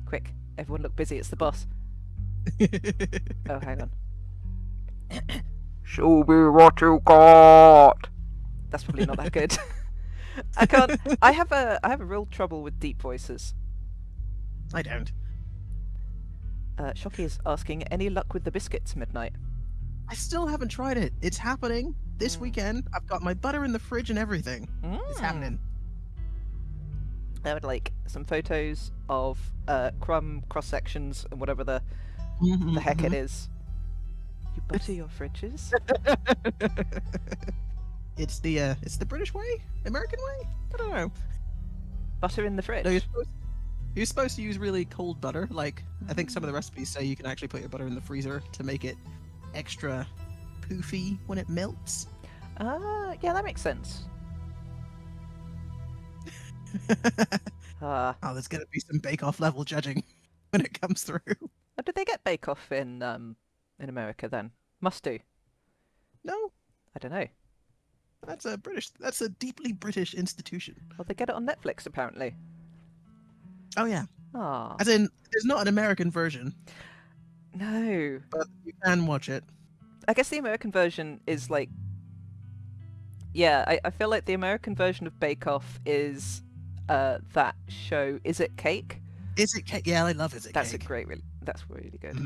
Quick, everyone look busy. It's the boss. Oh, hang on. Show me what you got. That's probably not that good. I can't. I have a real trouble with deep voices. I don't. Shocky is asking, any luck with the biscuits, Midnight? I still haven't tried it. It's happening this weekend. I've got my butter in the fridge and everything. It's happening. I would like some photos of crumb cross sections and whatever the heck it is. You butter your fridges? It's the British way, American way. I don't know. Butter in the fridge. No, you're supposed to use really cold butter. Like I think some of the recipes say you can actually put your butter in the freezer to make it extra poofy when it melts. Yeah, that makes sense. Oh, there's gonna be some Bake Off level judging when it comes through. Oh, did they get Bake Off in America then? Must do. No, I don't know. That's a deeply British institution. Well, they get it on Netflix apparently. Oh yeah. Ah. As in, there's not an American version, No. but you can watch it. I guess the American version is like... Yeah, I feel like the American version of Bake Off is that show, Is It Cake? Is It Cake? Yeah, I love Is It That's Cake. That's really good.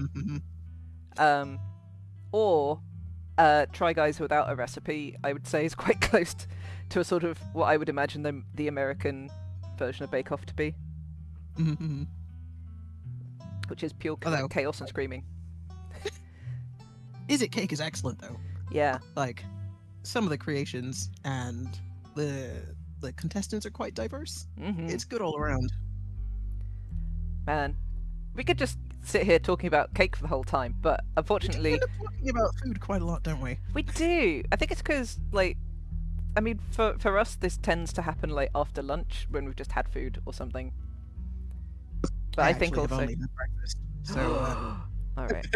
Mm-hmm. Or Try Guys Without a Recipe, I would say is quite close to a sort of what I would imagine the American version of Bake Off to be. Mm-hmm. Which is pure Although- chaos and screaming. Is It Cake is excellent though. Yeah. Like some of the creations and the contestants are quite diverse. It's good all around. Man, we could just sit here talking about cake for the whole time, but unfortunately... We end up talking about food quite a lot, don't we? We do! I think it's because, like... I mean, for us, this tends to happen, like, after lunch, when we've just had food or something. But I think actually have also... only had breakfast, so Alright.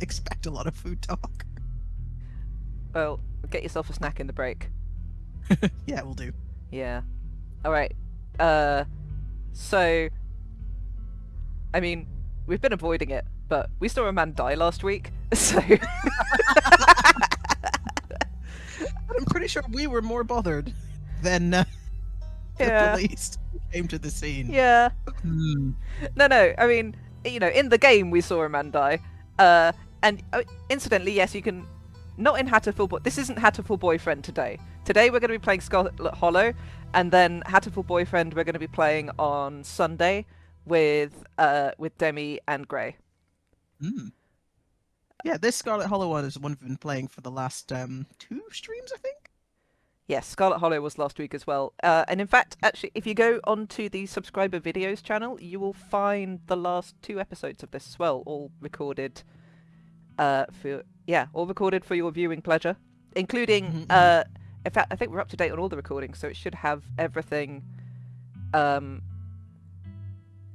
expect a lot of food talk. Well, get yourself a snack in the break. Yeah, we'll do. Yeah. Alright. So... I mean, we've been avoiding it, but we saw a man die last week, so... I'm pretty sure we were more bothered than the police who came to the scene. Yeah. Hmm. No, I mean, you know, in the game we saw a man die. And incidentally, yes, you can... Not in Hatterful, but this isn't Hatterful Boyfriend today. Today we're going to be playing Scarlet Hollow, and then Hatterful Boyfriend we're going to be playing on Sunday with Demi and Gray. Mm. Yeah, this Scarlet Hollow one is the one we've been playing for the last 2 streams, I think. Yes, Scarlet Hollow was last week as well. And in fact, actually, if you go onto the subscriber videos channel, you will find the last 2 episodes of this as well, all recorded all recorded for your viewing pleasure, including in fact, I think we're up to date on all the recordings, so it should have everything,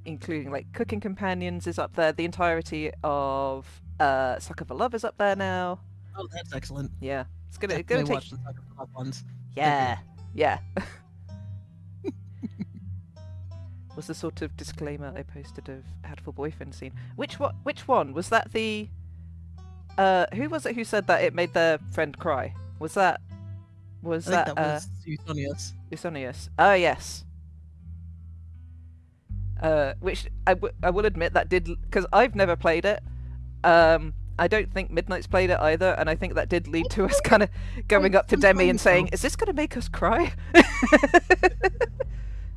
including like Cooking Companions is up there, the entirety of Sucker for Love is up there now. Oh, that's excellent. Yeah, it's gonna Definitely take... watch the Sucker for Love ones. Yeah. Was the sort of disclaimer I posted of Hatful Boyfriend scene. Which one? Was that the... who was it who said that it made their friend cry? Was that... I think that was Euthonius. Usonius. Oh, yes. Which I will admit that did... Because I've never played it. I don't think Midnight's played it either, and I think that did lead to us kind of going up to Demi and saying, is this going to make us cry? I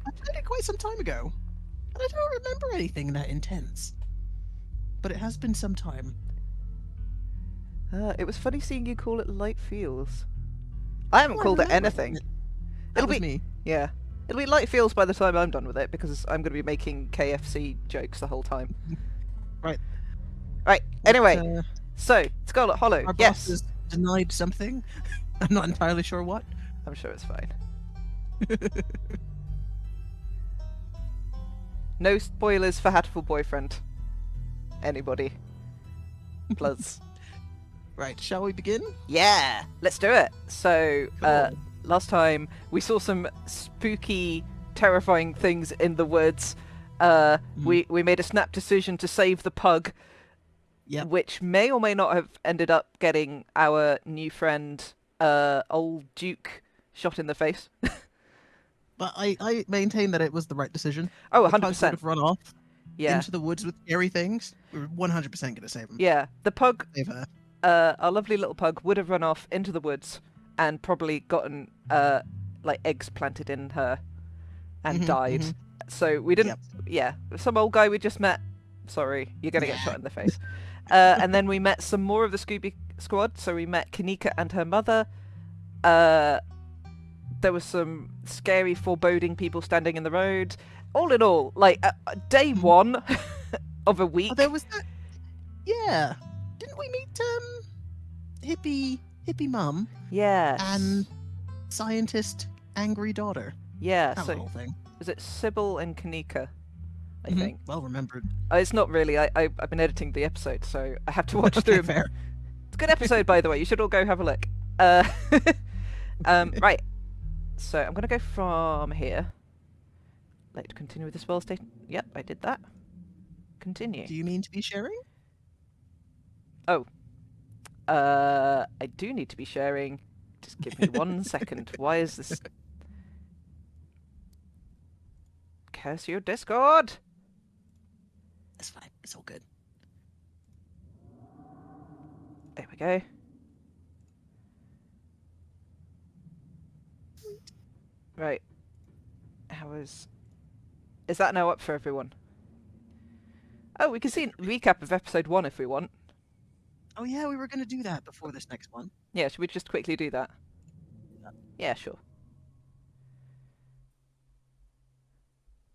played it quite some time ago, and I don't remember anything that intense. But it has been some time. It was funny seeing you call it Light Feels. I haven't called it anything. It'll be me. Yeah. It'll be Light Feels by the time I'm done with it, because I'm going to be making KFC jokes the whole time. Right. Right, anyway. So, Scarlet Hollow, Our yes. boss has denied something. I'm not entirely sure what. I'm sure it's fine. No spoilers for Hatful Boyfriend. Anybody. Plus. Right, shall we begin? Yeah, let's do it. So, Cool. last time we saw some spooky, terrifying things in the woods. We made a snap decision to save the pug, Yep. which may or may not have ended up getting our new friend, old Duke, shot in the face. But I maintain that it was the right decision. Oh, The pug would 100%. have run off Yeah. into the woods with scary things. We were 100% going to save him. Yeah. The pug, Save her. our lovely little pug, would have run off into the woods and probably gotten, like, eggs planted in her and Mhm, died. mhm. So we didn't. Yep. Yeah. Some old guy we just met. Sorry, you're going to get shot in the face. And then we met some more of the Scooby Squad. So we met Kanika and her mother. There was some scary, foreboding people standing in the road. All in all, like, day one of a week. Oh, there was that. Yeah. Didn't we meet hippie mum Yes. and scientist angry daughter? Yeah, That so whole thing. is it Sybil and Kanika? I Mhm. think. Well remembered. It's not really. I've been editing the episode, so I have to watch through Okay, 'em. fair. It's a good episode, by the way. You should all go have a look. Right. So I'm gonna go from here. Like to continue with the spell station. Yep, I did that. Continue. Do you mean to be sharing? I do need to be sharing. Just give me 1 second. Why is this? Curse your Discord. It's fine. It's all good. There we go. Right. How is that now up for everyone? Oh, we can see a recap of episode 1 if we want. Oh yeah, we were going to do that before this next one. Yeah, should we just quickly do that? Yeah, sure.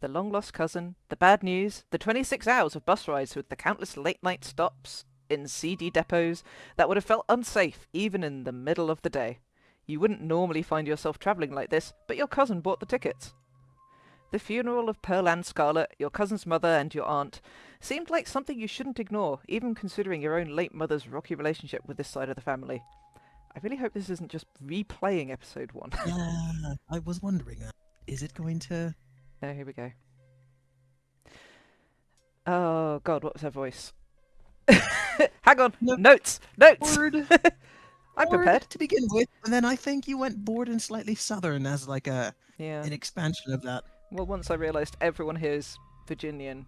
The long-lost cousin, the bad news, the 26 hours of bus rides with the countless late-night stops in CD depots that would have felt unsafe even in the middle of the day. You wouldn't normally find yourself travelling like this, but your cousin bought the tickets. The funeral of Pearl and Scarlet, your cousin's mother and your aunt, seemed like something you shouldn't ignore, even considering your own late mother's rocky relationship with this side of the family. I really hope this isn't just replaying episode 1. Yeah, I was wondering. Is it going to... Oh, here we go. Oh, God, what was her voice? Hang on! No. Notes! Notes! Bored. I'm Bored prepared. to begin with, and then I think you went bored and slightly southern as like Yeah. an expansion of that. Well, once I realised everyone here is Virginian,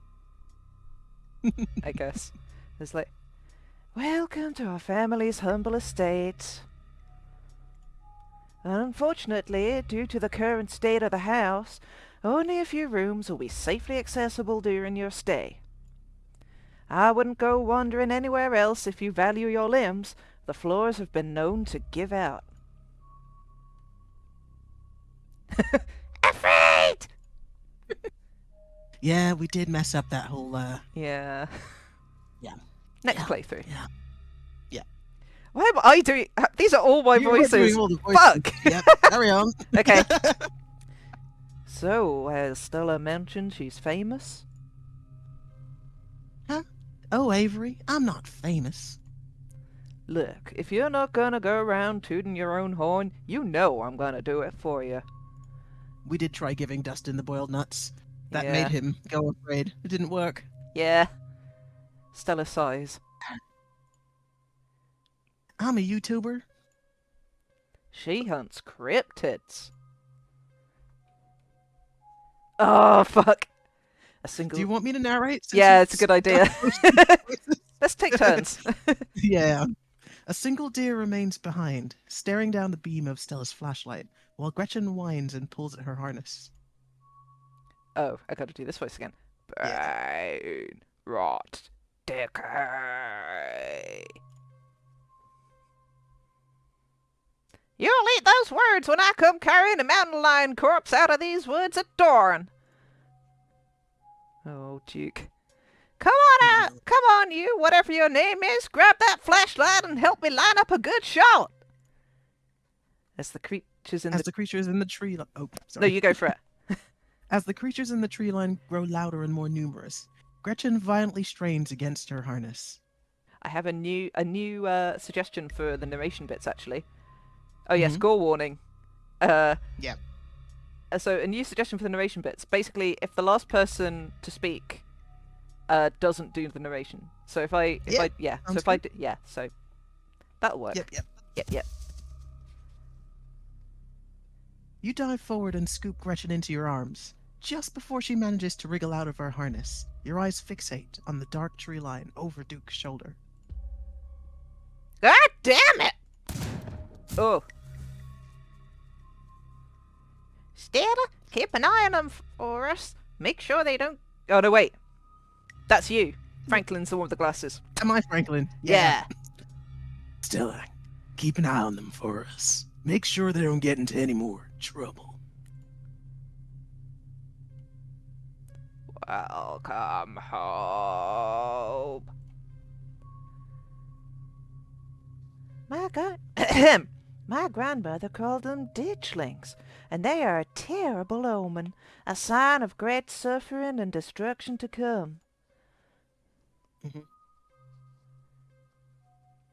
I guess. It's like, welcome to our family's humble estate. Unfortunately, due to the current state of the house, only a few rooms will be safely accessible during your stay. I wouldn't go wandering anywhere else if you value your limbs. The floors have been known to give out. Afraid! Yeah, we did mess up that whole. Yeah. Yeah. Next Yeah. playthrough. Yeah. Yeah. Why am I doing? These are all my You were voices. doing all the voices. Fuck. Yep. Carry on. Okay. So, has Stella mentioned she's famous? Oh, Avery, I'm not famous. Look, if you're not gonna go around tooting your own horn, you know I'm gonna do it for you. We did try giving Dustin the boiled nuts. That Yeah. made him go afraid. It didn't work. Yeah. Stella sighs. I'm a YouTuber. She hunts cryptids. Oh, fuck. A single... Do you want me to narrate? since Yeah, you it's a good idea. Let's take turns. Yeah. A single deer remains behind, staring down the beam of Stella's flashlight, while Gretchen whines and pulls at her harness. Oh, I gotta do this voice again. Yeah. Brain rot decay. You'll eat those words when I come carrying a mountain lion corpse out of these woods at dawn. Oh, Duke. Come on out! Come on, you, whatever your name is, grab that flashlight and help me line up a good shot! As the creatures in As the... the creatures in the tree line... Oh, No, sorry. you go for it. As the creatures in the tree line grow louder and more numerous, Gretchen violently strains against her harness. I have a new suggestion for the narration bits, actually. Oh, yes, Mhm. gore warning. Yeah. So a new suggestion for the narration bits. Basically, if the last person to speak doesn't do the narration. So if I sounds so that'll work. Yep. Yep. You dive forward and scoop Gretchen into your arms. Just before she manages to wriggle out of her harness, your eyes fixate on the dark tree line over Duke's shoulder. God damn it! Oh. Stealer, keep an eye on them for us. Make sure they don't... Oh, no, wait. That's you. Franklin's the one with the glasses. Am I Franklin? Yeah. Stella, keep an eye on them for us. Make sure they don't get into any more trouble. Welcome home. My grandmother called them ditchlings, and they are a terrible omen, a sign of great suffering and destruction to come.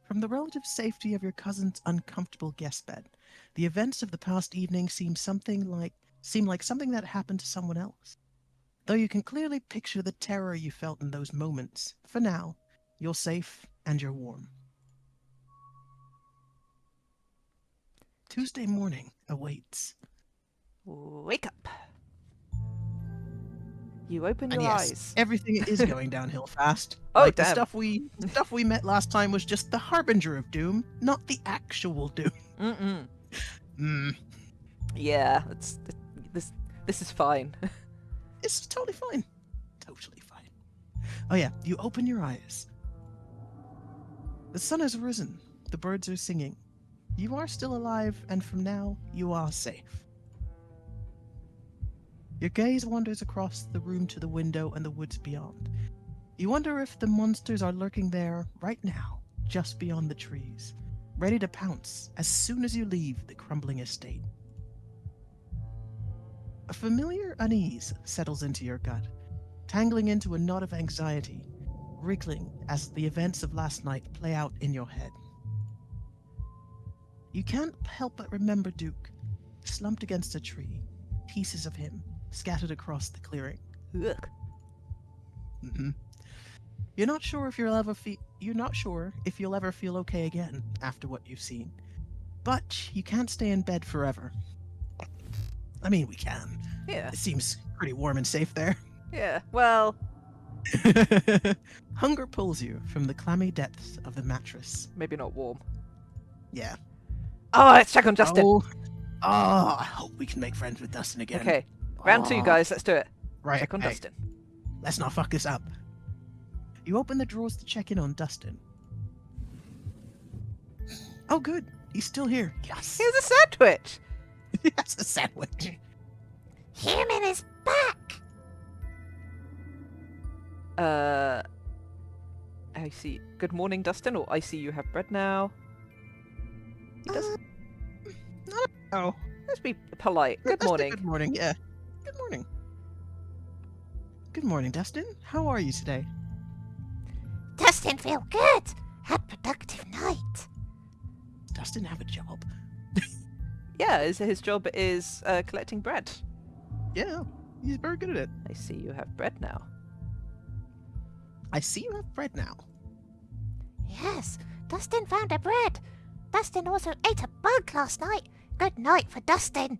From the relative safety of your cousin's uncomfortable guest bed, the events of the past evening seem like something that happened to someone else. Though you can clearly picture the terror you felt in those moments, for now, you're safe and you're warm. Tuesday morning awaits. Wake up. You open And your yes, eyes. everything is going downhill fast. Oh, like damn. The stuff we met last time was just the harbinger of doom, not the actual doom. Mm-mm. Yeah, this is fine. It's totally fine. Totally fine. Oh yeah, you open your eyes. The sun has risen. The birds are singing. You are still alive, and from now, you are safe. Your gaze wanders across the room to the window and the woods beyond. You wonder if the monsters are lurking there right now, just beyond the trees, ready to pounce as soon as you leave the crumbling estate. A familiar unease settles into your gut, tangling into a knot of anxiety, wriggling as the events of last night play out in your head. You can't help but remember Duke, slumped against a tree, pieces of him scattered across the clearing. Ugh. You're not sure if you'll ever feel okay again after what you've seen, but you can't stay in bed forever. I mean, we can. Yeah. It seems pretty warm and safe there. Yeah. Well, Hunger pulls you from the clammy depths of the mattress. maybe not warm. Yeah. Oh, let's check on Justin. Oh, I hope we can make friends with Dustin again. Okay. Round 2, guys. Let's do it. Right. Check on hey, Dustin. Let's not fuck this up. You open the drawers to check in on Dustin. Oh, good. He's still here. Yes. Here's a sandwich. That's a sandwich. Human is back! I see. Good morning, Dustin, or I see you have bread now. He doesn't. Oh. Let's be polite. Good Let's do morning. Good morning, yeah. Good morning. Good morning, Dustin. How are you today? Dustin feel good! Had productive night. Does Dustin have a job? Yeah, his job is collecting bread. Yeah, he's very good at it. I see you have bread now. I see you have bread now. Yes, Dustin found a bread. Dustin also ate a bug last night. Good night for Dustin.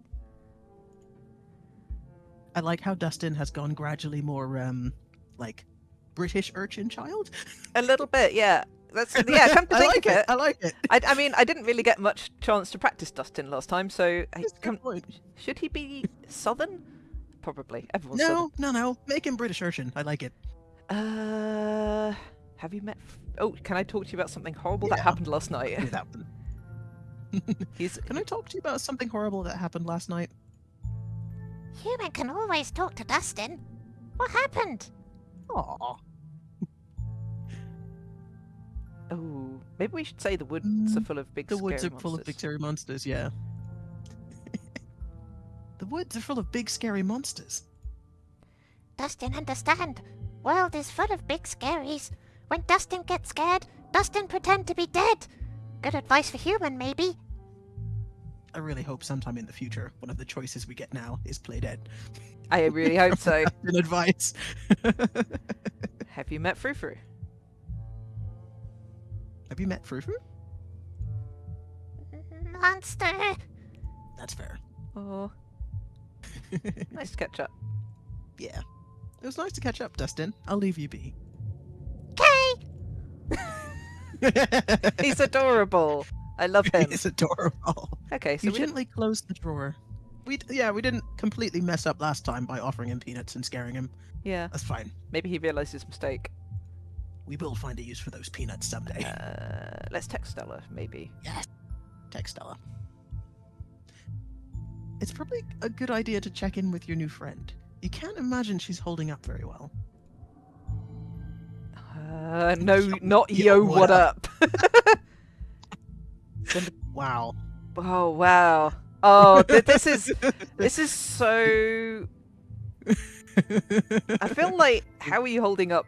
I like how Dustin has gone gradually more, like, British urchin child. A little bit, yeah. That's yeah. Come to I think like of it, I like it. I mean, I didn't really get much chance to practice Dustin last time, so That's a good point. should he be Southern? Probably. Everyone's Southern. No. Make him British urchin. I like it. Have you met? Oh, can I talk to you about something horrible that Yeah. happened last Do night? that one. Can I talk to you about something horrible that happened last night? Human can always talk to Dustin. What happened? Aww. Oh, maybe we should say the woods are full of big. The woods are scary full of big monsters. scary monsters, yeah. The woods are full of big scary monsters. Dustin understand. World is full of big scaries. When Dustin gets scared, Dustin pretend to be dead. Good advice for human, maybe. I really hope sometime in the future, one of the choices we get now is play dead. I really hope so. In advice. Have you met Frou-Frou? Have you met Frou-Frou? Monster! That's fair. Oh, nice to catch up. Yeah. It was nice to catch up, Dustin. I'll leave you be. He's adorable. I love him. It's adorable. Okay, so You we gently closed the drawer. We didn't completely mess up last time by offering him peanuts and scaring him. yeah, That's fine. maybe he realised his mistake. We will find a use for those peanuts someday. Let's text Stella, maybe. Yes. Text Stella. It's probably a good idea to check in with your new friend. You can't imagine she's holding up very well. No, not yo, what up? Wow. Oh wow. Oh, this is so. I feel like how are you holding up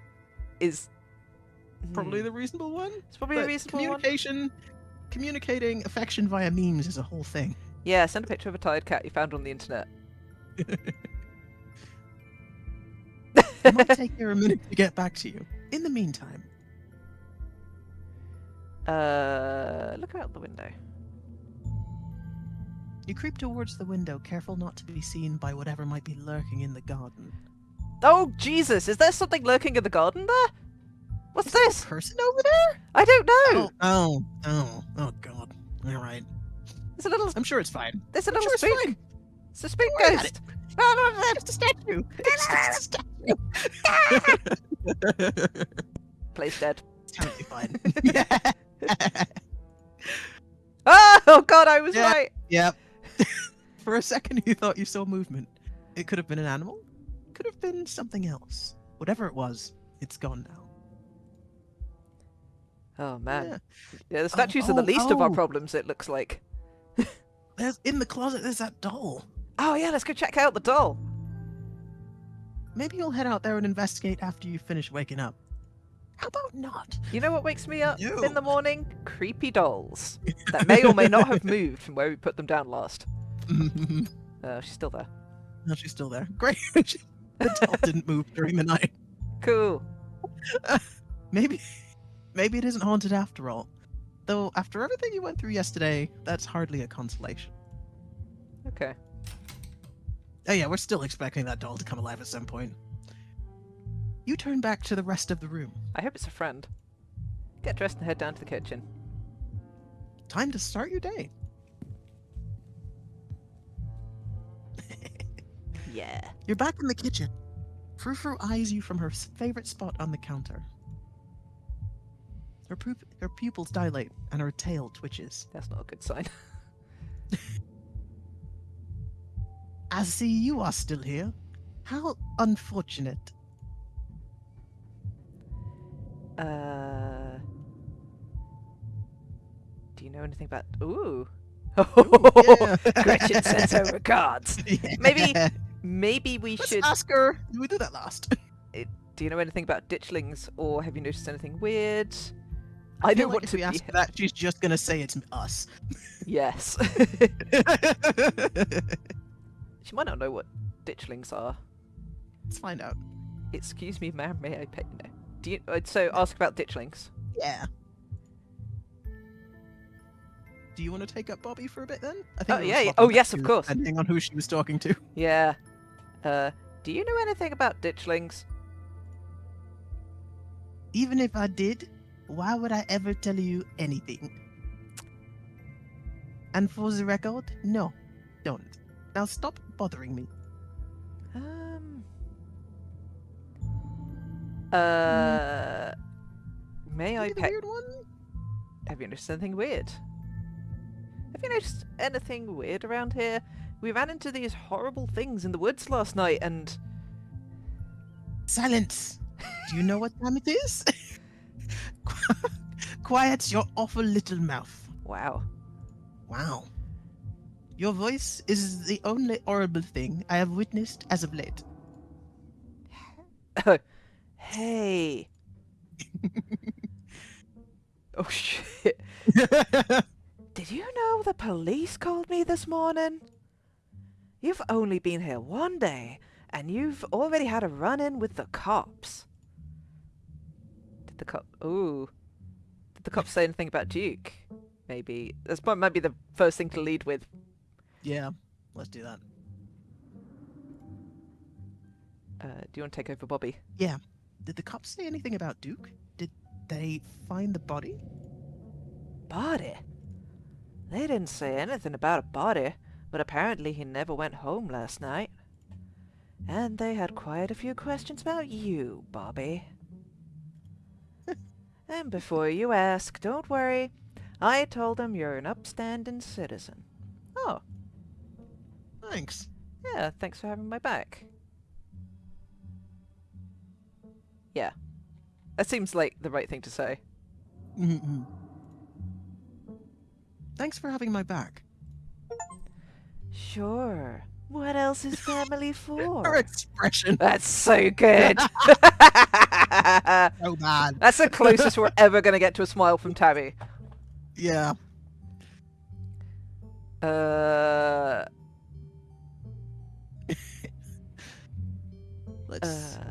is Probably the reasonable one. It's probably a But reasonable one. communicating affection via memes is a whole thing. Yeah, send a picture of a tired cat you found on the internet. It might take her a minute to get back to you. In the meantime, Look out the window. you creep towards the window, careful not to be seen by whatever might be lurking in the garden. Oh Jesus! Is there something lurking in the garden there? What's Is there this? a person over there? I don't know. Oh God. All right. There's a little. I'm sure it's fine. There's a I'm little sure it's spook. fine. It's a spook Don't worry about ghost. No, no, no. It's a statue. It's just a statue. Play's dead. It's totally fine. Oh God, I was Yeah. right. Yep. For a second, you thought you saw movement. It could have been an animal. Could have been something else. Whatever it was, it's gone now. Oh man. Yeah. Yeah, the statues are the least of our oh. problems. It looks like. There's in the closet. There's that doll. Oh yeah, let's go check out the doll. Maybe you'll head out there and investigate after you finish waking up. How about not? You know what wakes me up No. in the morning? Creepy dolls that may or may not have moved from where we put them down last. She's still there. No, she's still there. Great. The doll didn't move during the night. Cool. Maybe it isn't haunted after all. Though after everything you went through yesterday, that's hardly a consolation. Okay. Oh yeah, we're still expecting that doll to come alive at some point. You turn back to the rest of the room. I hope it's a friend. Get dressed and head down to the kitchen. Time to start your day. Yeah. You're back in the kitchen. Frou-Frou eyes you from her favorite spot on the counter. Her pupils dilate and her tail twitches. That's not a good sign. I see you are still here. How unfortunate. Do you know anything about? Ooh. yeah. Gretchen sends her regards. Yeah. Maybe we Let's should. ask her. We do that last. Do you know anything about ditchlings, or have you noticed anything weird? I don't feel like want if to we be. ask her that, she's just gonna say it's us. Yes. She might not know what ditchlings are. Let's find out. Excuse me, ma'am, may I pet you? No. Do you? So ask about ditchlings. Yeah. Do you want to take up Bobby for a bit then? I Oh, we were yeah, yeah. swapping Oh, yes, back of to course. Depending on who she was talking to. Yeah. Do you know anything about ditchlings? Even if I did, why would I ever tell you anything? And for the record, no, don't. Now stop bothering me. May I Maybe the pet? weird one? Have you noticed anything weird? Have you noticed anything weird around here? We ran into these horrible things in the woods last night, and Silence! Do you know what time it is? Quiet your awful little mouth. wow. Wow. Your voice is the only horrible thing I have witnessed as of late. Hey. Oh shit. Did Did you know the police called me this morning? You've only been here one day, and you've already had a run-in with the cops. Did the cops say anything about Duke? Maybe. Might be the first thing to lead with. Yeah, let's do that. Do you want to take over, Bobby? Yeah. Did the cops say anything about Duke? Did they find the body? Body? They didn't say anything about a body, but apparently he never went home last night. And they had quite a few questions about you, Bobby. And before you ask, don't worry. I told them you're an upstanding citizen. Oh, Thanks. yeah, thanks for having my back. Yeah. That seems like the right thing to say. Mm-mm. Thanks for having my back. Sure. What else is family Her for? expression. That's so good. So bad. That's the closest we're ever going to get to a smile from Tabby. Yeah.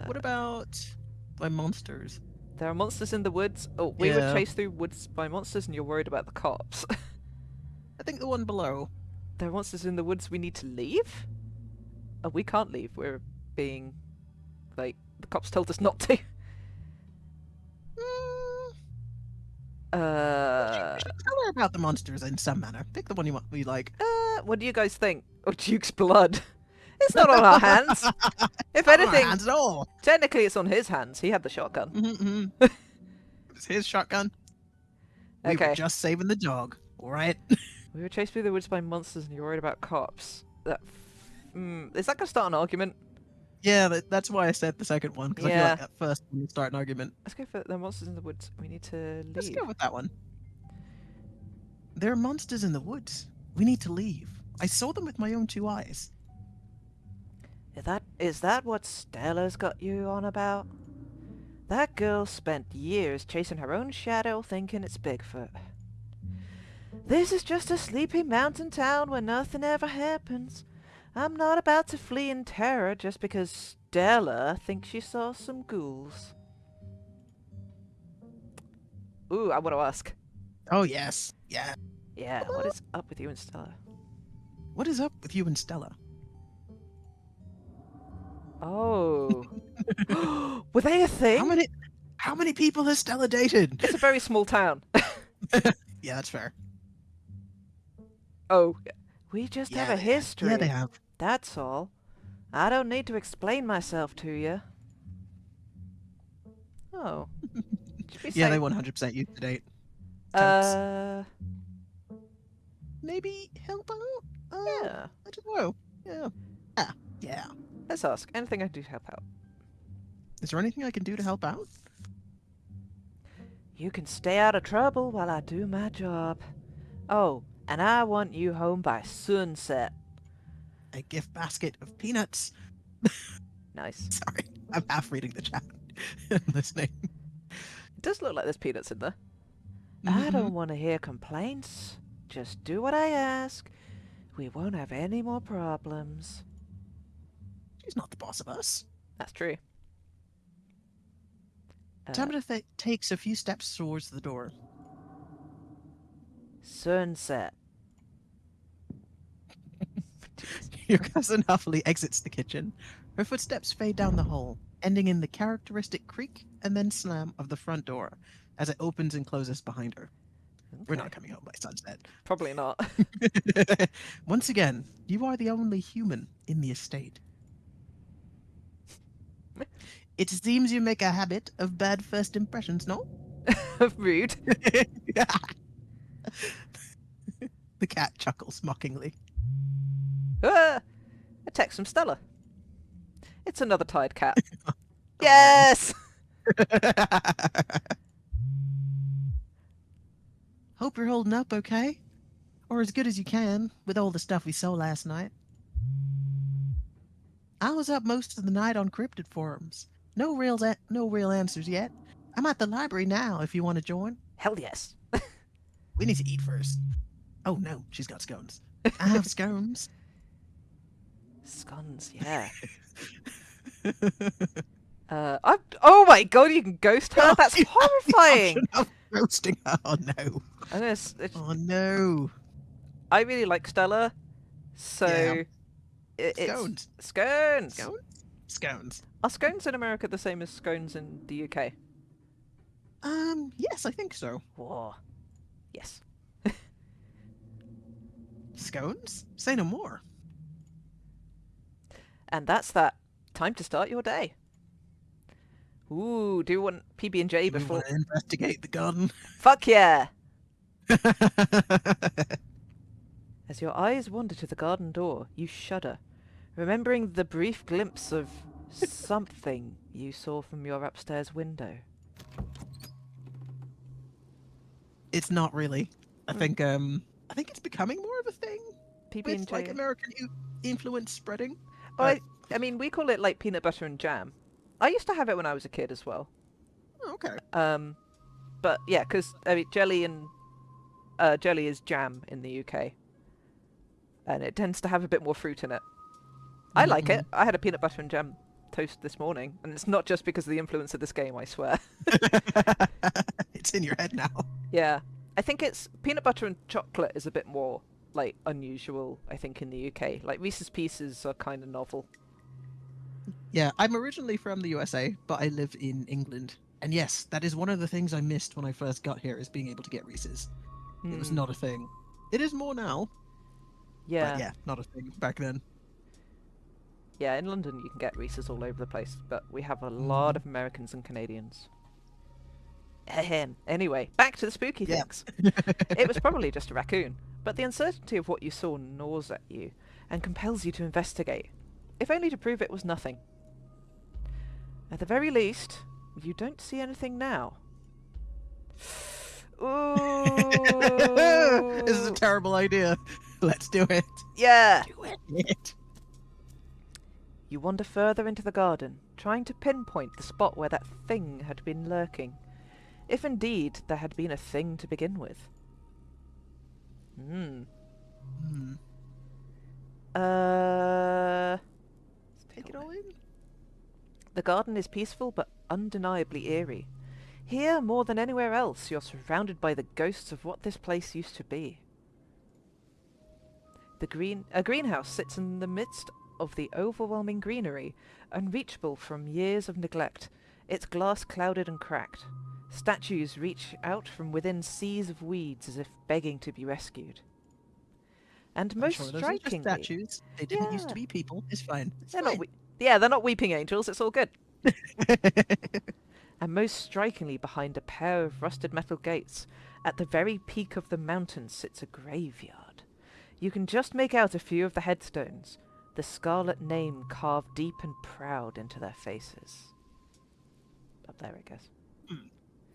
What about my monsters? There are monsters in the woods. Oh, we were Yeah. chased through woods by monsters and you're worried about the cops. I think the one below. There are monsters in the woods we need to leave? Oh, we can't leave. We're being... like, the cops told us not to. You should tell her about the monsters in some manner. Pick the one you like. What do you guys think? Oh, Duke's blood. It's not on our hands. If Not on our anything, hands at all. technically it's on his hands. He had the shotgun. Mm-hmm. It's his shotgun. We Okay. were just saving the dog. All right. We were chased through the woods by monsters and you're worried about cops. Is that going to start an argument? Yeah, that's why I said the second one, because I feel Yeah. like that first one would start an argument. Let's go for the monsters in the woods. We need to leave. Let's go with that one. There are monsters in the woods. We need to leave. I saw them with my own 2 eyes. Is that what Stella's got you on about? That girl spent years chasing her own shadow thinking it's Bigfoot. This is just a sleepy mountain town where nothing ever happens. I'm not about to flee in terror just because Stella thinks she saw some ghouls. Ooh, I want to ask. Oh, yes. Yeah. Yeah, what is up with you and Stella? What is up with you and Stella? Oh. Were they a thing? How many people has Stella dated? It's a very small town. Yeah, that's fair. Oh, we just have a they have. history. Yeah, they have. That's all. I don't need to explain myself to you. Oh. Should we Yeah, say, they 100% used to date. Maybe help out? yeah. I don't know. Yeah. Yeah. Let's ask. Anything I can do to help out? Is there anything I can do to help out? You can stay out of trouble while I do my job. Oh, and I want you home by sunset. A gift basket of peanuts. Nice. Sorry, I'm half reading the chat and listening. It does look like there's peanuts in there. I don't want to hear complaints. Just do what I ask. We won't have any more problems. She's not the boss of us. That's true. Tabitha takes a few steps towards the door. Sunset. Your cousin huffily exits the kitchen. Her footsteps fade down the hall, ending in the characteristic creak and then slam of the front door as it opens and closes behind her. We're Okay. not coming home by sunset. Probably not. Once again, you are the only human in the estate. It seems you make a habit of bad first impressions, no? Rude. The cat chuckles mockingly. Ah, a text from Stella. It's another tired cat. Yes! Hope you're holding up okay? Or as good as you can, with all the stuff we saw last night. I was up most of the night on cryptid forums. No real answers yet. I'm at the library now if you want to join. Hell yes. We need to eat first. Oh no, she's got scones. I have scones. Scones, yeah. Oh my god, you can ghost her? That's You have the horrifying! option of roasting her. Oh no. I'm gonna Oh no. I really like Stella, so Yeah. it's Scones. scones. Scones? Scones. Are scones in America the same as scones in the UK? Yes, I think so. Whoa. Yes. Scones? Say no more. And that's that. Time to start your day. Ooh, do you want PB&J Do we before? want to investigate the garden? Fuck yeah! As your eyes wander to the garden door, you shudder, remembering the brief glimpse of something you saw from your upstairs window. It's not really. I think it's becoming more of a thing PB&J. with like American influence spreading. Oh, But I mean, we call it like peanut butter and jam. I used to have it when I was a kid as well. oh, okay. But yeah, because I mean, jelly is jam in the UK, and it tends to have a bit more fruit in it. I like it. I had a peanut butter and jam toast this morning, and it's not just because of the influence of this game, I swear. It's in your head now. Yeah, I think it's peanut butter and chocolate is a bit more like unusual. I think in the UK, like Reese's Pieces are kind of novel. Yeah, I'm originally from the USA, but I live in England. And yes, that is one of the things I missed when I first got here, is being able to get Reese's. It was not a thing. It is more now, Yeah. but yeah, not a thing back then. Yeah, in London you can get Reese's all over the place, but we have a lot of Americans and Canadians. Ahem. Anyway, back to the spooky Yeah. things. It was probably just a raccoon, but the uncertainty of what you saw gnaws at you and compels you to investigate, if only to prove it was nothing. At the very least, you don't see anything now. Ooh. This is a terrible idea. Let's do it. Yeah. Do it. You wander further into the garden, trying to pinpoint the spot where that thing had been lurking, if indeed there had been a thing to begin with. Take it all in. The garden is peaceful but undeniably eerie. Here, more than anywhere else, you're surrounded by the ghosts of what this place used to be. A greenhouse sits in the midst of the overwhelming greenery, unreachable from years of neglect, its glass clouded and cracked. Statues reach out from within seas of weeds as if begging to be rescued. And I'm most sure those are just strikingly... statues. They didn't used Yeah. to be people. It's fine. It's They're fine. not they're not weeping angels, it's all good. And most strikingly, behind a pair of rusted metal gates, at the very peak of the mountain sits a graveyard. You can just make out a few of the headstones, the scarlet name carved deep and proud into their faces. Up there, I guess.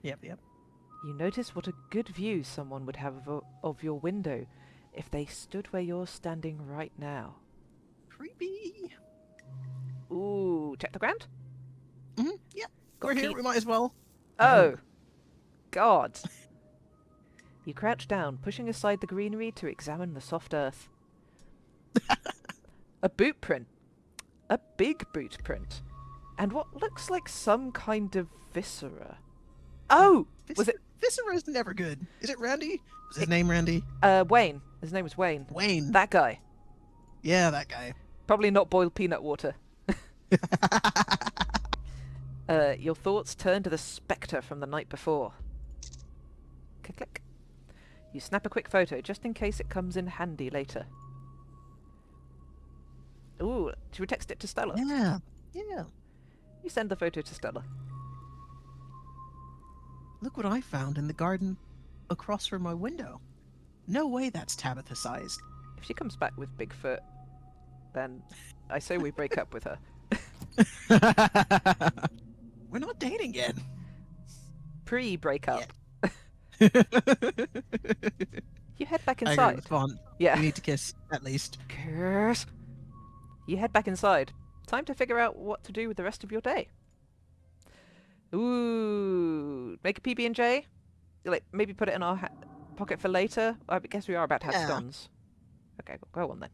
Yep. You notice what a good view someone would have of your window if they stood where you're standing right now. Creepy. Ooh, check the ground? Yeah. Got We're here. feet. We might as well. Oh, God. You crouch down, pushing aside the greenery to examine the soft earth. A boot print. A big boot print. And what looks like some kind of viscera. Oh! Was it Viscera is never good. Is it Randy? Was his name Randy? Wayne? His name was Wayne. Wayne. That guy. Yeah, that guy. Probably not boiled peanut water. Your thoughts turn to the spectre from the night before. Click, click. You snap a quick photo, just in case it comes in handy later. Ooh, should we text it to Stella? Yeah. You send the photo to Stella. Look what I found in the garden across from my window. No way that's Tabitha sized. If she comes back with Bigfoot, then I say we break up with her. We're not dating yet. Pre-breakup. Yeah. You head back I agree inside. with Vaughn. Yeah. We need to kiss, at least. Kiss. You head back inside. Time to figure out what to do with the rest of your day. Ooh, make a PB&J. Like maybe put it in our pocket for later? I guess we are about to have Yeah. scones. Okay, go on then.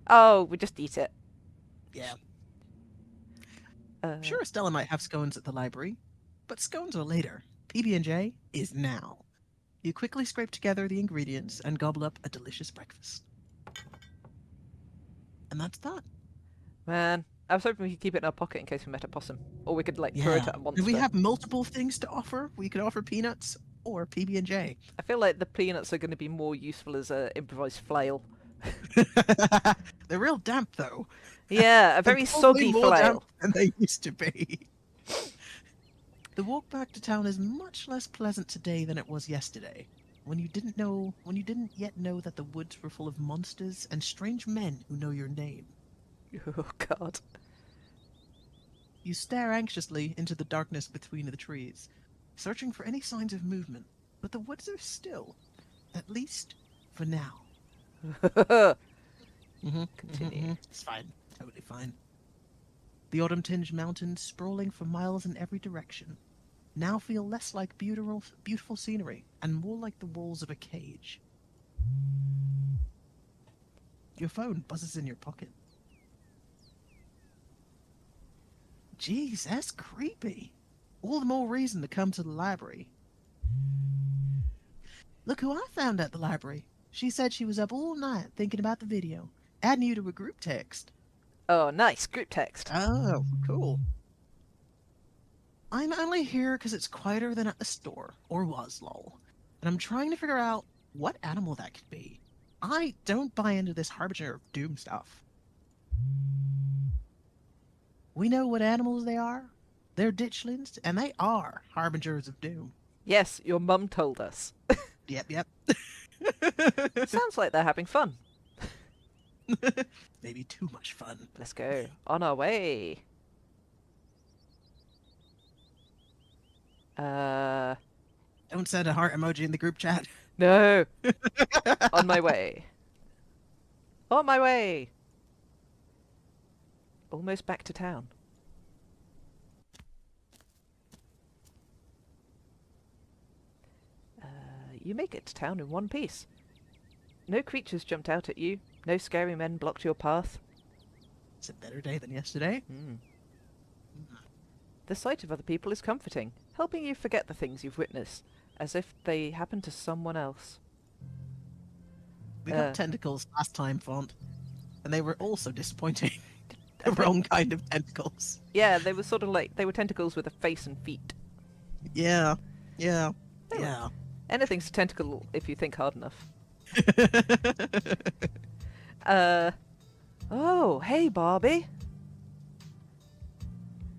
Oh, we just eat it. Yeah. Uh, Sure, Stella might have scones at the library, but scones are later. PB&J is now. You quickly scrape together the ingredients and gobble up a delicious breakfast. And that's that. Man, I was hoping we could keep it in our pocket in case we met a possum. Or we could, like, throw it Yeah. at a monster. And we have multiple things to offer. We could offer peanuts or PB&J. I feel like the peanuts are going to be more useful as a improvised flail. They're real damp, though. Yeah, a They're very probably soggy more flail. damp than they used to be. The walk back to town is much less pleasant today than it was yesterday, when you didn't yet know that the woods were full of monsters and strange men who know your name. Oh, God. You stare anxiously into the darkness between the trees, searching for any signs of movement, but the woods are still, at least for now. Continue. It's fine. Totally fine. The autumn-tinged mountains, sprawling for miles in every direction, now feel less like beautiful scenery and more like the walls of a cage. Your phone buzzes in your pocket. Jeez, that's creepy. All the more reason to come to the library. Look who I found at the library. She said she was up all night thinking about the video, adding you to a group text. Oh, nice. Group text. Oh, cool. I'm only here because it's quieter than at the store, or was, lol. And I'm trying to figure out what animal that could be. I don't buy into this Harbinger of Doom stuff. We know what animals they are. They're ditchlings, and they are Harbingers of Doom. Yes, your mum told us. Yep. Sounds like they're having fun. Maybe too much fun. Let's go. On our way. Don't send a heart emoji in the group chat. No. On my way. On my way. Almost back to town. You make it to town in one piece. No creatures jumped out at you. No scary men blocked your path. It's a better day than yesterday. The sight of other people is comforting, helping you forget the things you've witnessed, as if they happened to someone else. We got tentacles last time, Font, and they were also disappointing. The wrong kind of tentacles. Yeah, they were sort of like, they were tentacles with a face and feet. Yeah. Anything's a tentacle if you think hard enough. Oh, hey, Barbie.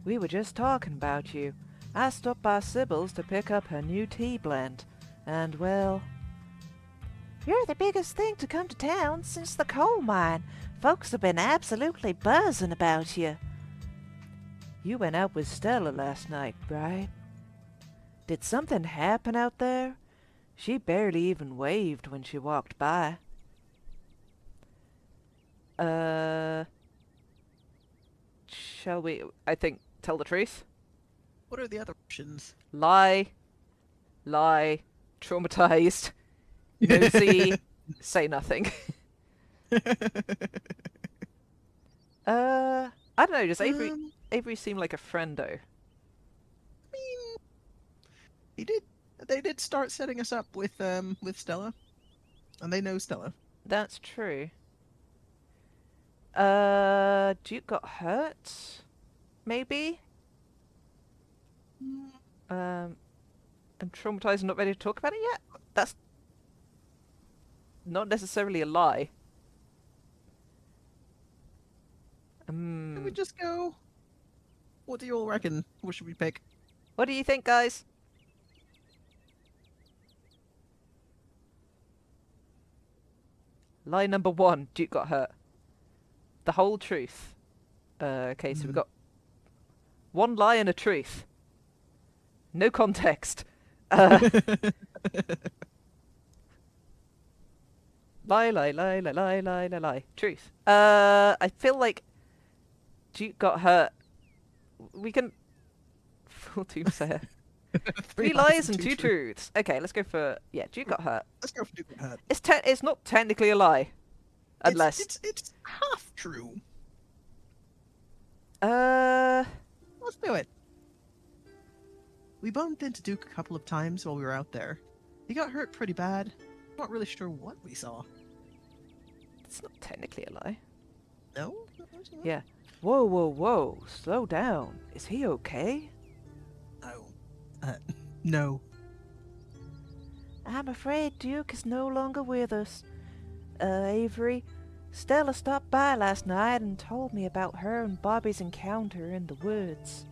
We were just talking about you. I stopped by Sybil's to pick up her new tea blend. And, well... You're the biggest thing to come to town since the coal mine. Folks have been absolutely buzzing about you. You went out with Stella last night, right? Did something happen out there? She barely even waved when she walked by. Shall we, I think, tell the truth? What are the other options? Lie. Traumatized. Nosy. Say nothing. I don't know, does Avery seem like a friendo? I mean, they did start setting us up with Stella, and they know Stella. That's true. Duke got hurt? Maybe? I'm traumatized and not ready to talk about it yet? That's not necessarily a lie. Can we just go? What do you all reckon? What should we pick? What do you think, guys? Lie number 1, Duke got hurt. The whole truth. Okay, so we've got one lie and a truth. No context. Lie. Truth. I feel like Duke got hurt. We can... Full Doomsayer. Three lies and two truths. Okay, let's go for... Yeah, Duke got hurt. Let's go for Duke got hurt. It's not technically a lie. Unless... It's half true. Let's do it. We bumped into Duke a couple of times while we were out there. He got hurt pretty bad. Not really sure what we saw. It's not technically a lie. No? Yeah. Whoa, whoa, whoa. Slow down. Is he okay? Oh. No. I'm afraid Duke is no longer with us. Avery, Stella stopped by last night and told me about her and Bobby's encounter in the woods.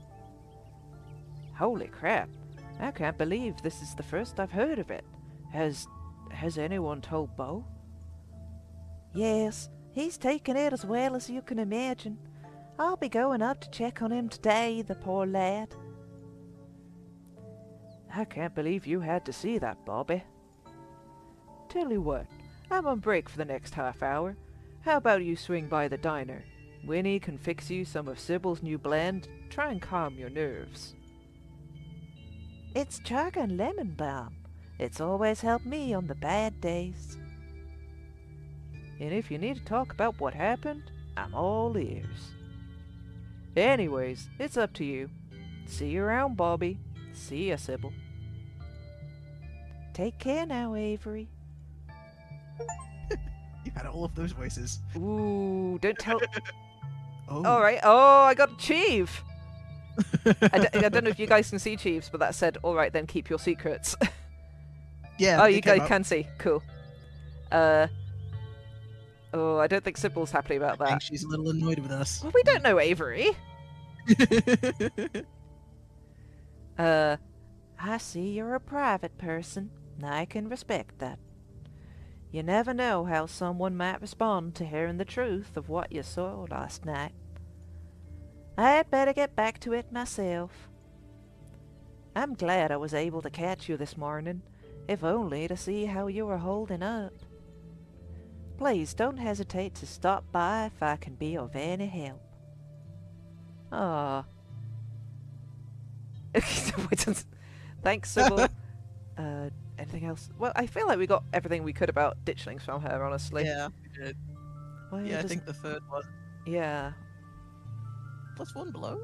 Holy crap. I can't believe this is the first I've heard of it. Has anyone told Bo? Yes, he's taken it as well as you can imagine. I'll be going up to check on him today, the poor lad. I can't believe you had to see that, Bobby. Tell you what, I'm on break for the next half hour. How about you swing by the diner? Winnie can fix you some of Sybil's new blend. Try and calm your nerves. It's chaga and lemon balm. It's always helped me on the bad days. And if you need to talk about what happened, I'm all ears. Anyways, it's up to you. See you around, Bobby. See ya, Sybil. Take care now, Avery. You had all of those voices. Ooh, don't tell... Oh. Alright, oh, I got Chief! I don't know if you guys can see Chiefs, but that said, alright then, keep your secrets. Yeah. Oh, it you came guys up. can see. Cool. Oh, I don't think Sybil's happy about I think that. she's a little annoyed with us. Well, we don't know Avery. I see you're a private person. I can respect that. You never know how someone might respond to hearing the truth of what you saw last night. I'd better get back to it myself. I'm glad I was able to catch you this morning, if only to see how you were holding up. Please don't hesitate to stop by if I can be of any help. Ah. Thanks, Sybil. Anything else? Well, I feel like we got everything we could about ditchlings from her, honestly. Yeah, we did. Why Yeah, I does- think the third one. Yeah. +1 below?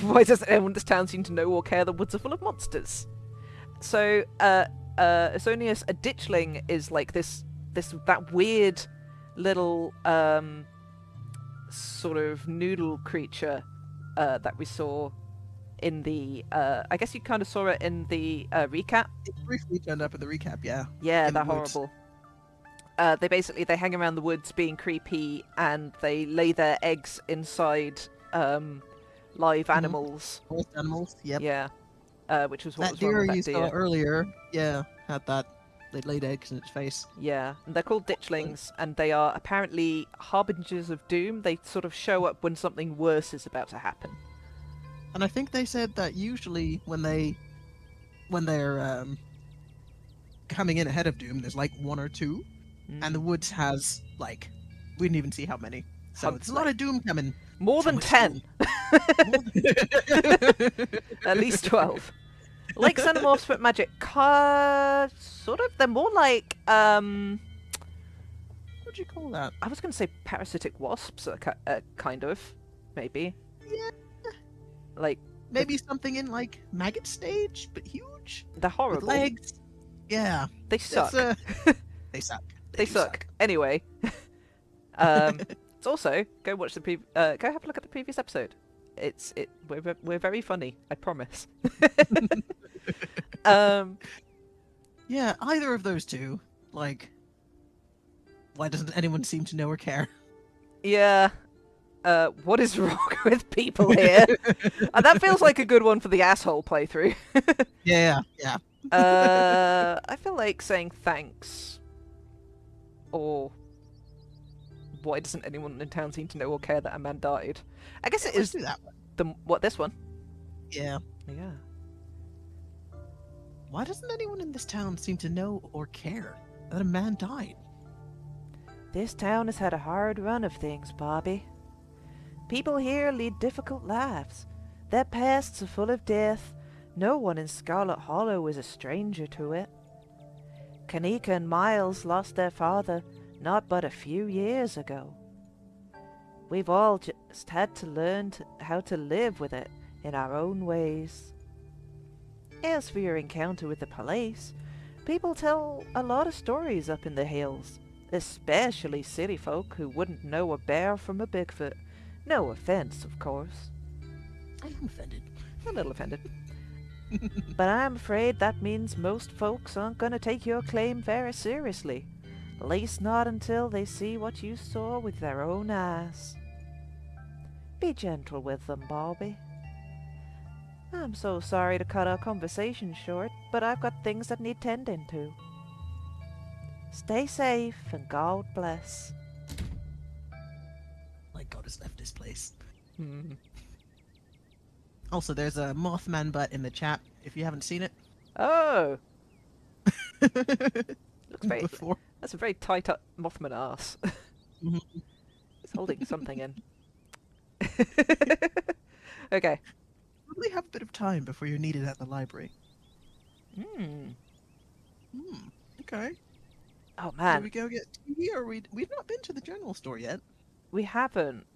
Why doesn't anyone in this town seem to know or care the woods are full of monsters? So, Asonius, a ditchling is like that weird little, sort of noodle creature, that we saw in the, I guess you kind of saw it in the, recap. It briefly turned up in the recap, yeah. Yeah, In the they're woods. horrible. They hang around the woods being creepy, and they lay their eggs inside, live animals. Forest animals, yep. Yeah. Which was what That was wrong deer with that you deer. saw earlier, yeah, had that. They laid eggs in its face. Yeah, and they're called ditchlings, and they are apparently harbingers of doom. They sort of show up when something worse is about to happen. And I think they said that usually when they're coming in ahead of Doom, there's like 1 or 2, and the woods has like we didn't even see how many. So How- it's a lot of Doom coming. More so than much 10. Doom. At least 12. Like xenomorphs but magic. Sort of. They're more like, What would you call that? I was going to say parasitic wasps, kind of. Maybe. Yeah. Like, Maybe something in like maggot stage, but huge they're with horrible. legs. Yeah, They suck. They suck. They do suck. Anyway. It's also, go watch the go have a look at the previous episode. We're very funny, I promise. Yeah, either of those two. Like, why doesn't anyone seem to know or care? Yeah. What is wrong with people here? That feels like a good one for the asshole playthrough. Yeah. I feel like saying thanks. Or why doesn't anyone in town seem to know or care that a man died? I guess it Let's is do that one. this one? Yeah. Yeah. Why doesn't anyone in this town seem to know or care that a man died? This town has had a hard run of things, Bobby. People here lead difficult lives. Their pasts are full of death, No one in Scarlet Hollow is a stranger to it. Kanika and Miles lost their father not but a few years ago. We've all just had to learn how to live with it in our own ways. As for your encounter with the police, people tell a lot of stories up in the hills, especially city folk who wouldn't know a bear from a Bigfoot. No offense, of course. I am offended. A little offended. But I'm afraid that means most folks aren't going to take your claim very seriously. At least not until they see what you saw with their own eyes. Be gentle with them, Bobby. I'm so sorry to cut our conversation short, but I've got things that need tending to. Stay safe and God bless. My God has left this place. Hmm. Also, there's a Mothman butt in the chat, if you haven't seen it. Oh! Looks very... Before. That's a very tight up Mothman ass. Mhm. It's holding something in. Okay. Probably have a bit of time before you're needed at the library. Hmm. Okay. Oh Should man, we go get tea, or we've not been to the general store yet? we haven't.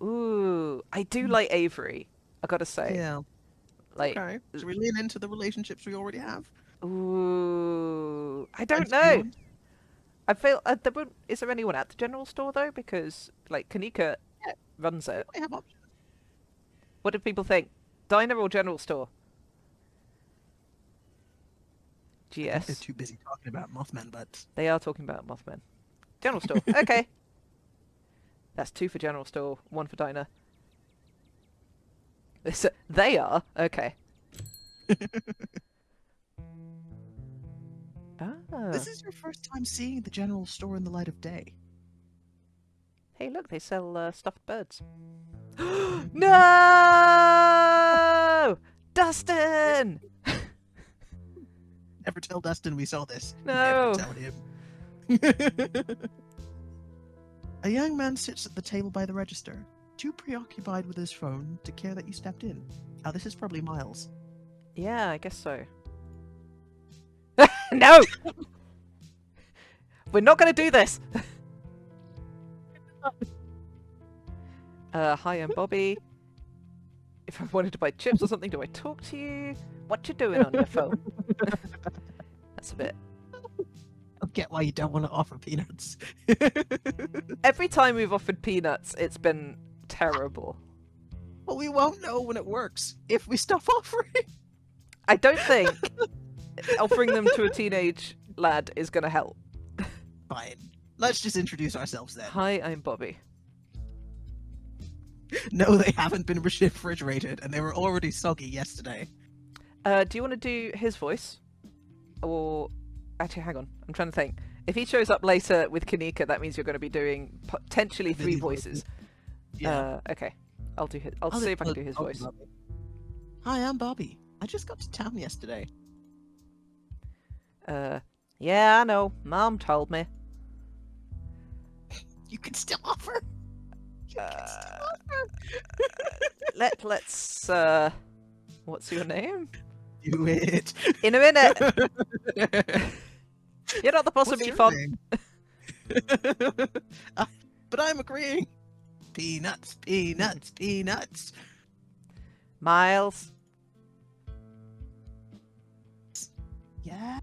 Ooh, I do like Avery. I gotta say, Yeah. like, Okay. Should we lean into the relationships we already have? ooh, I don't Friends know. beyond? I feel is there anyone at the general store though? Because like Kanika Yeah. runs it. We have options. What do people think? Diner or general store? I think they're GS. too busy talking about Mothman butts. They are talking about Mothman. General store. Okay. That's 2 for general store, 1 for diner. They are? Okay. Ah. This is your first time seeing the general store in the light of day. Hey, look, they sell stuffed birds. No! Dustin! Never tell Dustin we saw this. No. Never tell him. A young man sits at the table by the register, too preoccupied with his phone to care that you stepped in. Oh, this is probably Miles. Yeah, I guess so. No! We're not going to do this! Hi, I'm Bobby. If I wanted to buy chips or something, do I talk to you? What you doing on your phone? That's a bit... I get why you don't want to offer peanuts. Every time we've offered peanuts, it's been terrible. Well, we won't know when it works if we stop offering. I don't think offering them to a teenage lad is going to help. Fine. Let's just introduce ourselves then. Hi, I'm Bobby. No, they haven't been refrigerated, and they were already soggy yesterday. Do you want to do his voice? Or... Actually, hang on. I'm trying to think. If he shows up later with Kanika, that means you're going to be doing potentially 3 voices. Yeah. Okay. I'll see if I can do his I'll voice. Bobby. Hi, I'm Bobby. I just got to town yesterday. Yeah, I know. Mom told me. You can still offer. Let's, what's your name? Do it. In a minute! You're not the boss of What's me, your Fon. name? But I'm agreeing. Peanuts, peanuts, peanuts. Miles. Yeah.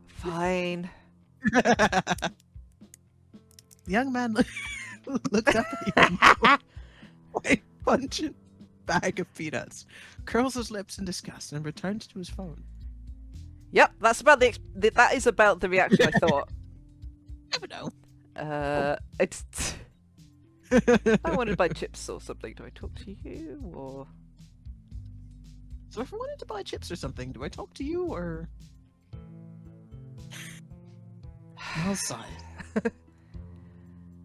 Fine. The young man looks up at you. White pungent bag of peanuts, curls his lips in disgust, and returns to his phone. Yep, that's about that is about the reaction I thought. Never know. It's... I wanted to buy chips or something. Do I talk to you, or... So if I wanted to buy chips or something, do I talk to you, or... I'll sigh.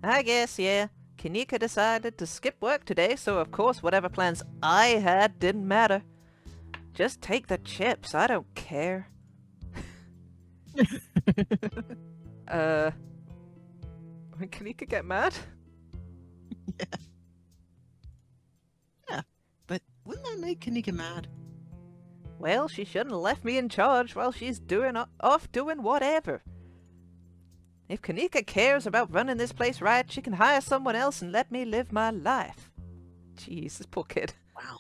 I guess, yeah. Kanika decided to skip work today, so of course whatever plans I had didn't matter. Just take the chips, I don't care. When Kanika get mad? Yeah, but make Kanika mad? Well, she shouldn't have left me in charge while she's off doing whatever. If Kanika cares about running this place right, she can hire someone else and let me live my life. Jeez, this poor kid. Wow.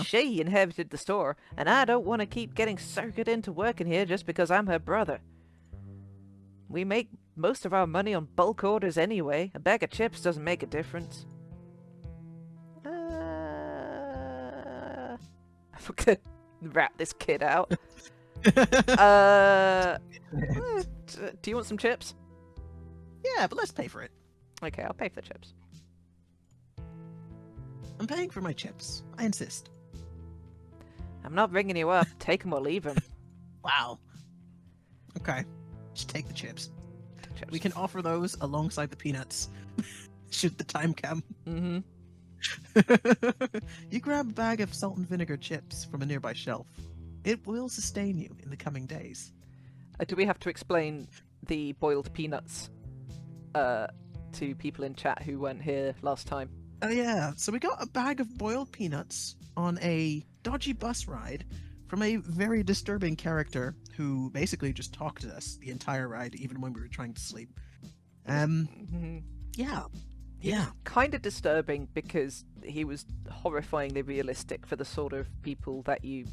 She inherited the store, and I don't want to keep getting circuited into working here just because I'm her brother. We make most of our money on bulk orders anyway. A bag of chips doesn't make a difference. I'm gonna rat this kid out. Do you want some chips? Yeah, but let's pay for it. Okay, I'll pay for the chips. I'm paying for my chips. I insist. I'm not ringing you up. Take 'em or leave 'em. Wow. Okay. Just take the chips. Chips. We can offer those alongside the peanuts. Should the time come. Mm-hmm. You grab a bag of salt and vinegar chips from a nearby shelf. It will sustain you in the coming days. Do we have to explain the boiled peanuts to people in chat who weren't here last time? Oh yeah, so we got a bag of boiled peanuts on a dodgy bus ride from a very disturbing character who basically just talked to us the entire ride, even when we were trying to sleep. Mhm. Yeah. Kind of disturbing because he was horrifyingly realistic for the sort of people that you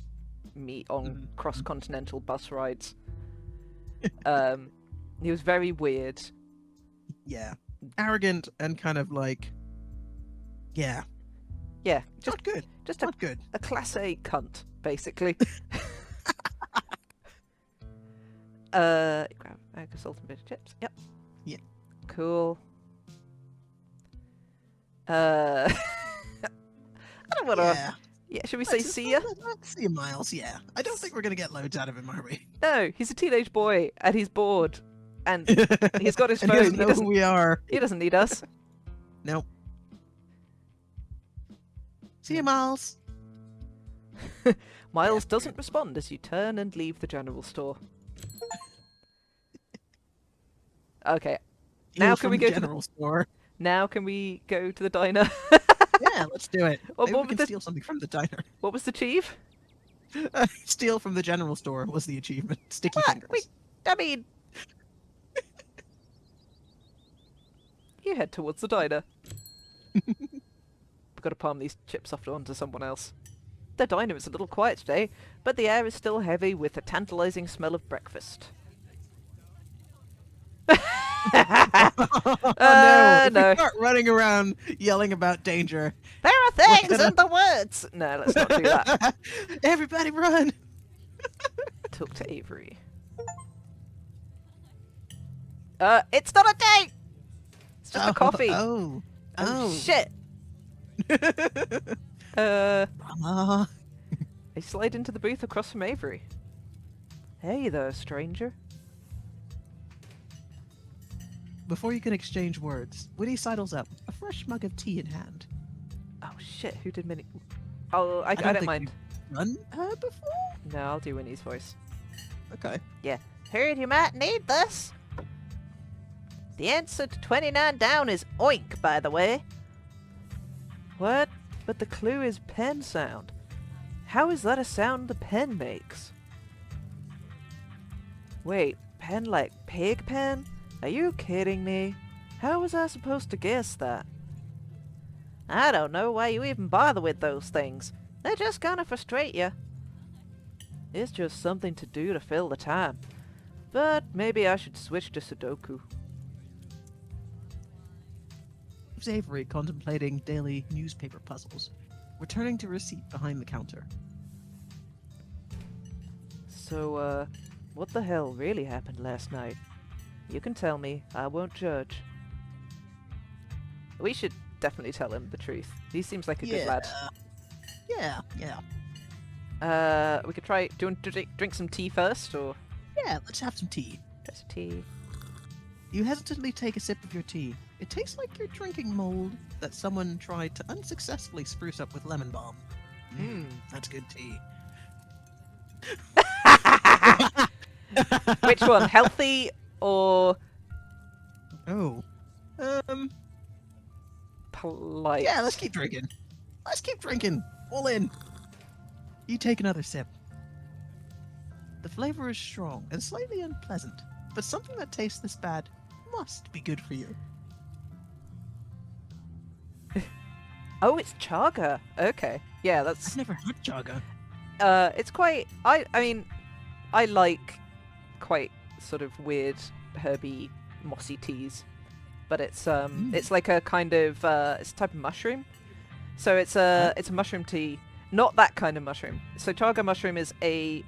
meet on cross-continental bus rides. He was very weird. Yeah. Arrogant and kind of like, yeah, Yeah, not good. just Not good. a class A cunt, basically. Grab a bag of salt and bit of chips. Yep. Yeah. Cool. I don't want to. Yeah. Yeah, should we say see ya? Let's see you, Miles. Yeah. I don't think we're gonna get loads out of him, are we? No, he's a teenage boy and he's bored and he's got his And phone. he doesn't know who we are. He doesn't need us. Nope. See you, Miles. Miles doesn't respond as you turn and leave the general store. Okay. Now Steal can we from go the to the general store? Now can we go to the diner? Yeah, let's do it. Well, Maybe what we can was the- steal something from the diner. What was the chief? Steal from the general store was the achievement. Sticky What? fingers. I mean, you head towards the diner. We've got to palm these chips off onto someone else. The diner is a little quiet today, but the air is still heavy with the tantalizing smell of breakfast. Oh no! If no. we start running around yelling about danger. There are things gonna- in the woods! No, let's not do that. Everybody run! Talk to Avery. It's not a date! It's just a coffee. Oh. Shit! Mama. I slide into the booth across from Avery. Hey there, stranger. Before you can exchange words, Woody sidles up, a fresh mug of tea in hand. Oh shit, who did Minnie? Oh, I don't don't think mind. Run her before? No, I'll do Winnie's voice. Okay. Heard you might need this. The answer to 29 down is oink, by the way. What? But the clue is pen sound. How is that a sound the pen makes? Wait, pen like pig pen? Are you kidding me? How was I supposed to guess that? I don't know why you even bother with those things. They just kind of frustrate you. It's just something to do to fill the time. But maybe I should switch to Sudoku. Leaves Avery contemplating daily newspaper puzzles, returning to her seat behind the counter. So, what the hell really happened last night? You can tell me, I won't judge. We should definitely tell him the truth. He seems like a good lad. Yeah. We could try. Do you want to drink some tea first, or Yeah, let's have some tea. try some tea? You hesitantly take a sip of your tea. It tastes like you're drinking mold that someone tried to unsuccessfully spruce up with lemon balm. That's good tea. Which one, healthy or Oh. polite? Yeah, let's keep drinking. Let's keep drinking. All in. You take another sip. The flavor is strong and slightly unpleasant, but something that tastes this bad must be good for you. Oh, it's chaga. Okay. Yeah, I've that's never had chaga. it's quite I mean I like quite sort of weird herby mossy teas. But it's like a kind of it's a type of mushroom. So it's a mushroom tea. Not that kind of mushroom. So chaga mushroom is a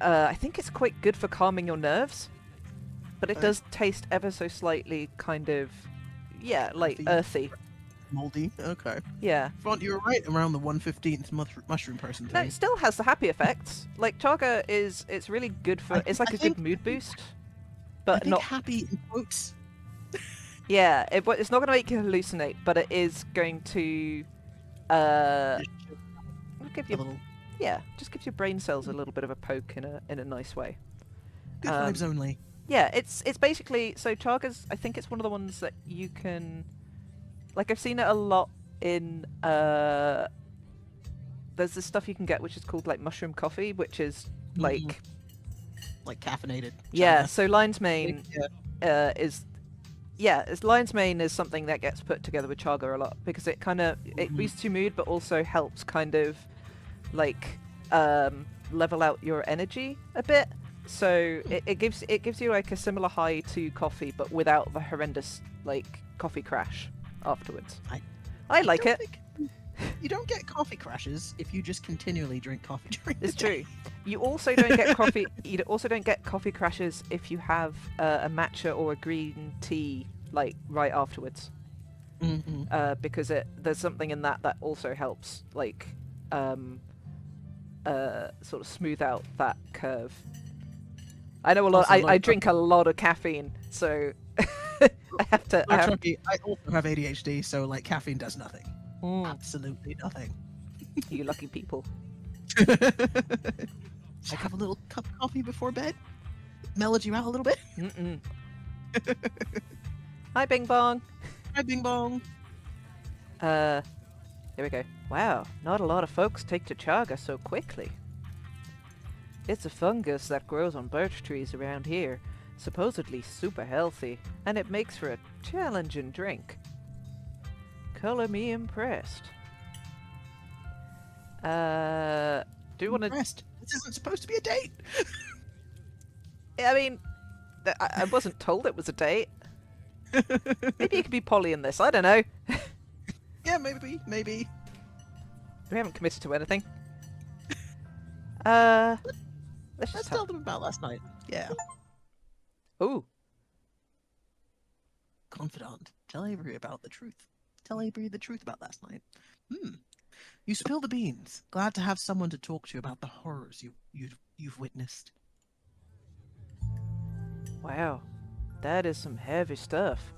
I think it's quite good for calming your nerves. But it does taste ever so slightly kind of like earthy. Moldy. Okay. Yeah. Font, you were right around the 1/15th mushroom person No, thing. it still has the happy effects. Like chaga it's really good for it's like I a think- good mood boost. I But think not happy in quotes. yeah, it's not going to make you hallucinate, but it is going to give A you little just gives your brain cells a little bit of a poke in a nice way. good vibes only. Yeah, it's basically so chaga's. I think it's one of the ones that you can, like I've seen it a lot in. There's this stuff you can get which is called like mushroom coffee, which is like Like caffeinated. yeah. chaga. So lion's mane Yeah. lion's mane is something that gets put together with chaga a lot because it kind of it boosts your mood, but also helps kind of like level out your energy a bit. So it gives you like a similar high to coffee, but without the horrendous like coffee crash afterwards. I like don't it. think- You don't get coffee crashes if you just continually drink coffee during It's the day. true. You also don't get coffee. You also don't get coffee crashes if you have a matcha or a green tea like right afterwards, Mm-hmm. because there's something in that also helps like sort of smooth out that curve. I know a lot. Also, I drink a lot of caffeine, so I have to. I also have ADHD, so like caffeine does nothing. Mm, Absolutely nothing. you lucky people. Just have a little cup of coffee before bed. Mellowed you out a little bit. Mm-mm. Hi, Bing Bong. Hi, Bing Bong. Here we go. Wow, not a lot of folks take to chaga so quickly. It's a fungus that grows on birch trees around here, supposedly super healthy, and it makes for a challenging drink. Color me impressed. Do you want to? Impressed. This isn't supposed to be a date. I mean, I wasn't told it was a date. Maybe you could be poly in this. I don't know. Yeah, maybe. We haven't committed to anything. Let's Let's just tell them about last night. Yeah. Ooh. Confidant. Tell Avery about the truth. Tell Avery the truth about last night. You spill the beans. Glad to have someone to talk to about the horrors you've witnessed. Wow, that is some heavy stuff.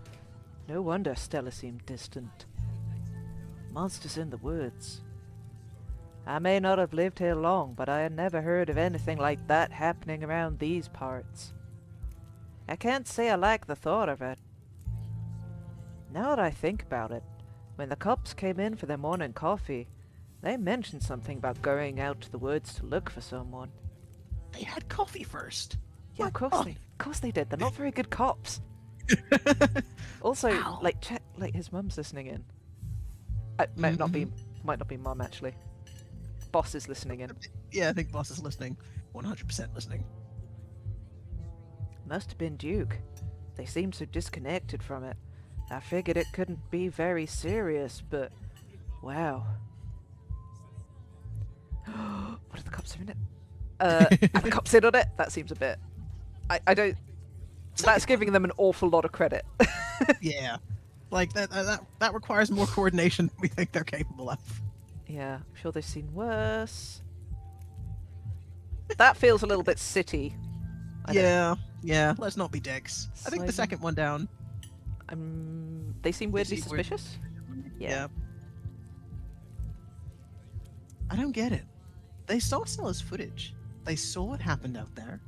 No wonder Stella seemed distant. Monsters in the woods. I may not have lived here long, but I had never heard of anything like that happening around these parts. I can't say I like the thought of it. Now that I think about it, when the cops came in for their morning coffee, they mentioned something about going out to the woods to look for someone. They had coffee first. Yeah, My of God. course they did. They're not very good cops. Also, Wow. like, check, like his mum's listening in. Might not be mum actually. Boss is listening in. Yeah, I think boss is listening. 100% listening. Must have been Duke. They seemed so disconnected from it. I figured it couldn't be very serious, but wow. What if the cops are in it? Are the cops in on it? That seems a bit. I don't. That's giving them an awful lot of credit. Yeah. Like that requires more coordination than we think they're capable of. Yeah, I'm sure they've seen worse. That feels a little bit city. I don't- Yeah. Let's not be dicks. I think the Sliding. second one down. They seem weirdly seem weird. suspicious. Yeah. I don't get it. They saw Stella's footage. They saw what happened out there.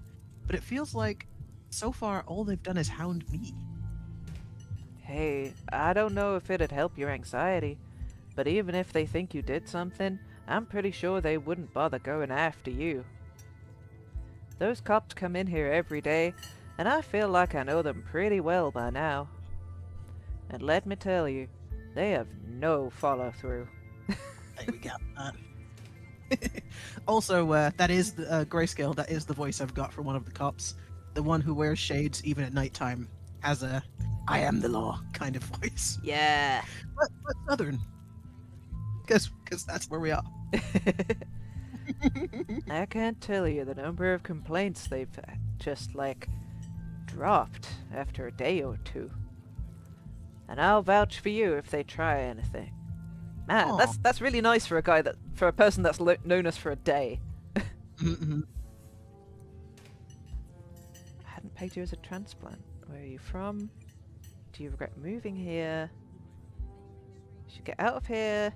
But it feels like, so far, all they've done is hound me. Hey, I don't know if it'd help your anxiety, but even if they think you did something, I'm pretty sure they wouldn't bother going after you. Those cops come in here every day, and I feel like I know them pretty well by now. And let me tell you, they have no follow-through. There we go. Also, that is the Grayscale. That is the voice I've got for one of the cops. The one who wears shades even at nighttime has a "I am the law" kind of voice. Yeah. But Southern, because that's where we are. I can't tell you the number of complaints they've just, like, dropped after a day or two. And I'll vouch for you if they try anything. Man, Aw. that's really nice for a person that's known us for a day. Mhm. I hadn't pegged you as a transplant. Where are you from? Do you regret moving here? You should get out of here.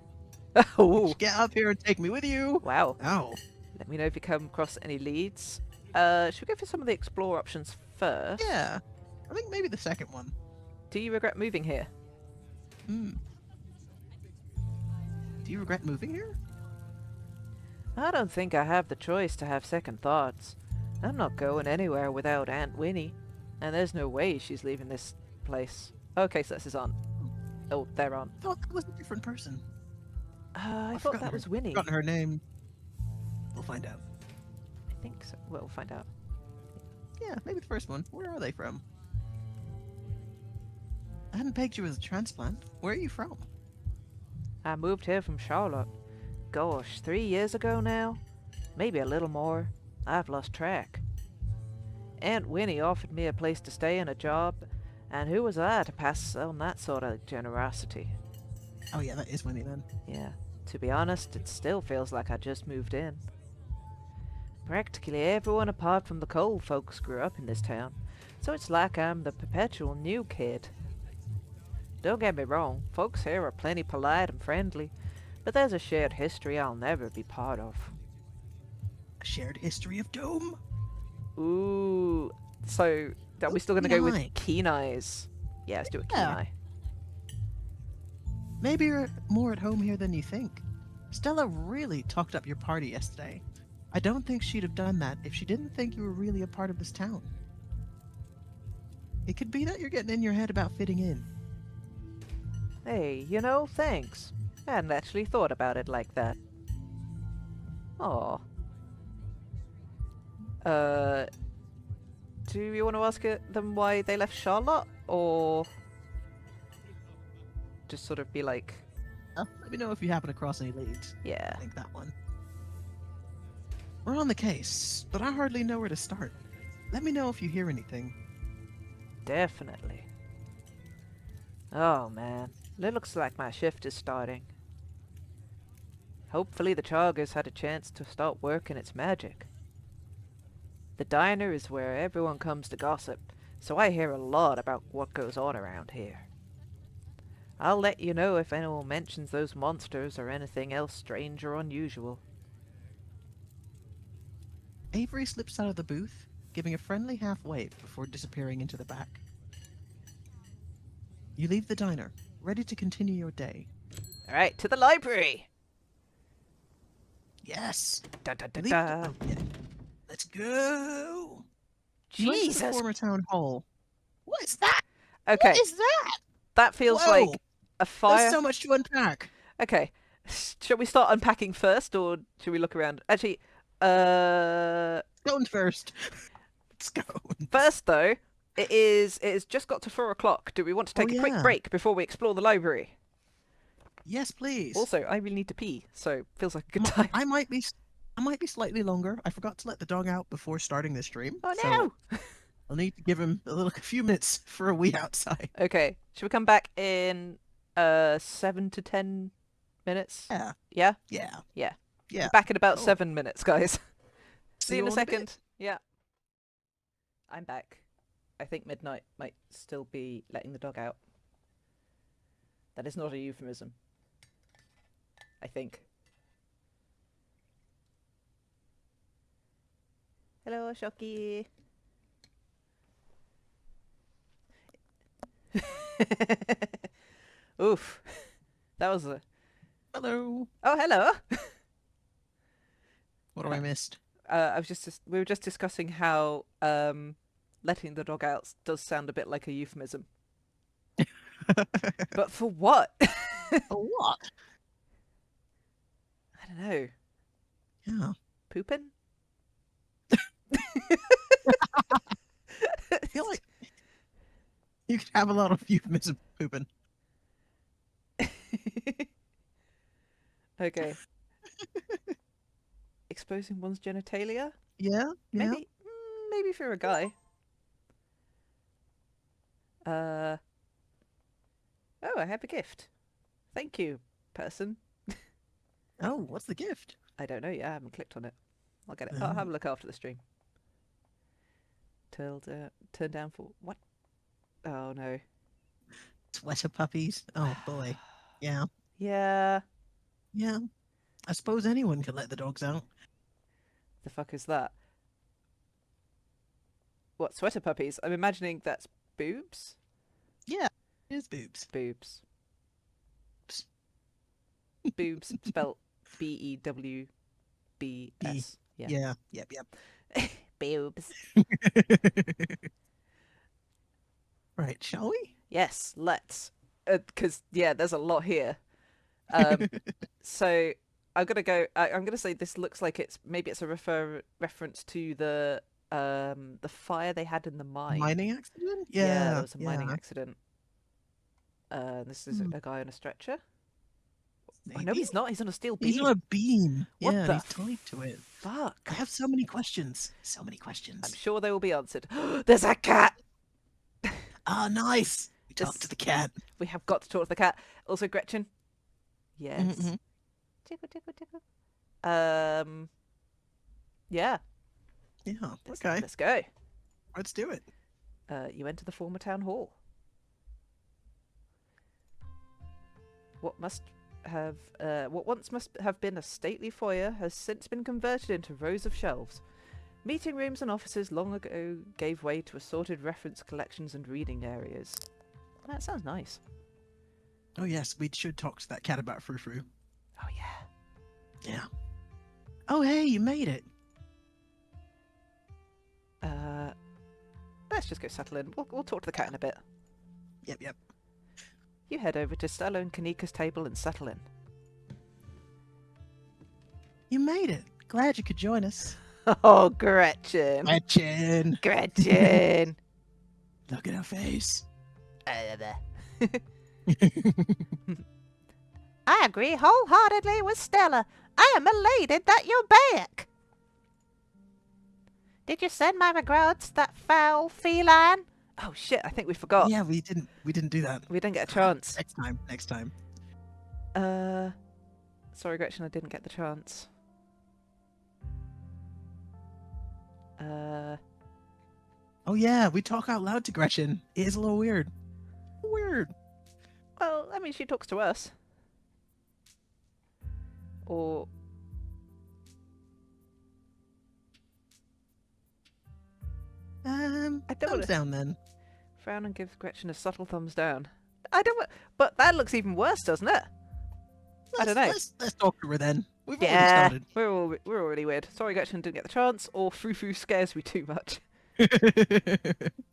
Oh, Get up here and take me with you. wow. Oh, Let me know if you come across any leads. Should we go for some of the explore options first? yeah. I think maybe the second one. Do you regret moving here? Hmm. Do you regret moving here? I don't think I have the choice to have second thoughts. I'm not going anywhere without Aunt Winnie, and there's no way she's leaving this place. Okay, so this is on. Oh, they're on. I thought that was a different person. I I've thought forgotten that was her- Winnie. Forgotten her name. We'll find out. I think so. Well, we'll find out. Yeah, maybe the first one. Where are they from? I hadn't pegged you as a transplant. Where are you from? I moved here from Charlotte. Gosh, 3 years ago now? Maybe a little more. I've lost track. Aunt Winnie offered me a place to stay and a job, and who was I to pass on that sort of generosity? Oh yeah, that is Winnie then. Yeah, to be honest, it still feels like I just moved in. Practically everyone apart from the Cole folks grew up in this town, so it's like I'm the perpetual new kid. Don't get me wrong, folks here are plenty polite and friendly, but there's a shared history I'll never be part of. A shared history of doom. Ooh, so are we still gonna go with Kenai. keen eyes? Yeah, let's do a keen Yeah. eye. Maybe you're more at home here than you think. Stella really talked up your party yesterday. I don't think she'd have done that if she didn't think you were really a part of this town. It could be that you're getting in your head about fitting in. Hey, thanks. I hadn't actually thought about it like that. Aw. Do you want to ask them why they left Charlotte, or just sort of be like, Let me know if you happen across any leads. yeah. I think that one. We're on the case, but I hardly know where to start. Let me know if you hear anything. Definitely. Oh man, it looks like my shift is starting. Hopefully the Chargers had a chance to start working its magic. The diner is where everyone comes to gossip, so I hear a lot about what goes on around here. I'll let you know if anyone mentions those monsters or anything else strange or unusual. Avery slips out of the booth, giving a friendly half wave before disappearing into the back. You leave the diner, ready to continue your day. Alright, to the library! Yes! Da da da Leave da! yeah. Let's go! You went to the Jesus! former town hall. What is that? Okay, What is that? that feels Whoa! like a fire. There's so much to unpack. Okay, shall we start unpacking first, or should we look around? Actually, Scones first. Scones. first though, it is just got to 4 o'clock. Do we want to Oh, take a quick yeah. break before we explore the library? Yes, please. Also, I really need to pee, so feels like a good Mi- time. I might be slightly longer. I forgot to let the dog out before starting the stream. Oh so no! I'll need to give him a few minutes for a wee outside. Okay, should we come back in 7 to 10 minutes? Yeah. Yeah? Yeah. Yeah. Yeah. Back in about Cool. 7 minutes, guys. See you in a all in a bit. second. Yeah. I'm back. I think Midnight might still be letting the dog out. That is not a euphemism. I think. Hello, Shocky. Oof. That was a... Hello. Oh, hello. What have I missed? We were just discussing how letting the dog out does sound a bit like a euphemism. But for what? A lot. I don't know. Yeah. Pooping? I feel like you could have a lot of euphemism pooping. Okay. Exposing one's genitalia? Yeah. Yeah. Maybe if you're a guy. Oh, I have a gift. Thank you, person. Oh, what's the gift? I don't know yet. I haven't clicked on it. I'll get it. I'll have a look after the stream. Turn down for what? Oh no. Sweater puppies. Oh boy. Yeah. Yeah. Yeah. I suppose anyone could let the dogs out. The fuck is that? What, sweater puppies? I'm imagining that's boobs? Yeah. It is boobs. Boobs. Boobs spelt BEWBS. Yeah. Yeah. Yep. Boobs. Right. Shall we? Yes, let's. Because, yeah, there's a lot here. So I'm gonna go. I'm gonna say this looks like maybe it's a reference to the fire they had in the mine. Mining accident? Yeah, there was a mining accident. This is a guy on a stretcher. Oh, no, Maybe? he's not. He's on a steel beam. He's on a beam. What Yeah, the he's tied to it. Fuck. I have so many questions. So many questions. I'm sure they will be answered. There's a cat. Ah, nice. We talked to the cat. We have got to talk to the cat. Also, Gretchen. Yes. Mm-hmm. Tickle, tickle, tickle. Yeah. Yeah. Okay. Let's go. Let's do it. You enter the former town hall. What once must have been a stately foyer has since been converted into rows of shelves. Meeting rooms and offices long ago gave way to assorted reference collections and reading areas. That sounds nice. Oh yes, we should talk to that cat about Frou Frou. Oh yeah. Yeah. Oh hey, you made it. Let's just go settle in. We'll talk to the cat in a bit. Yep. You head over to Stella and Kanika's table and settle in. You made it. Glad you could join us. Oh, Gretchen. Gretchen. Gretchen. Look at her face. I agree wholeheartedly with Stella. I am elated that you're back. Did you send my regards, that foul feline? Oh shit, I think we forgot. Yeah, we didn't do that. We didn't get a chance. Next time. Sorry Gretchen, I didn't get the chance. Oh yeah, we talk out loud to Gretchen. It is a little weird. Weird. Well, I mean, she talks to us. Or... I don't thumbs wanna... down then. Frown and give Gretchen a subtle thumbs down. I don't want... But that looks even worse, doesn't it? I don't know. Let's talk to her then. We've already Yeah, started. we're already weird. Sorry Gretchen didn't get the chance, or Frou Frou scares me too much.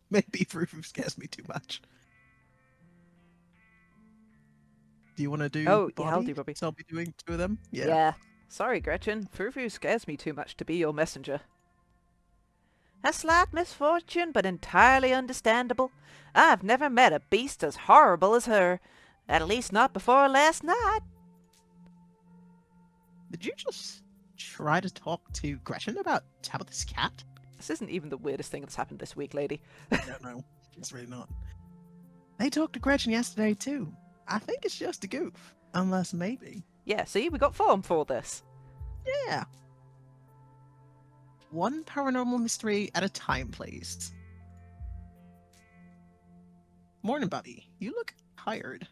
Maybe Frou Frou scares me too much. Do you want to do Oh, Bobby? yeah, I'll do Bobby. So I'll be doing two of them? Yeah. Sorry Gretchen, Frou Frou scares me too much to be your messenger. A slight misfortune, but entirely understandable. I've never met a beast as horrible as her. At least not before last night. Did you just try to talk to Gretchen about this cat? This isn't even the weirdest thing that's happened this week, lady. I don't know. It's really not. They talked to Gretchen yesterday too. I think it's just a goof. Unless maybe. Yeah, see, we got form for this. Yeah. One paranormal mystery at a time, please. Morning, Bobby. You look tired.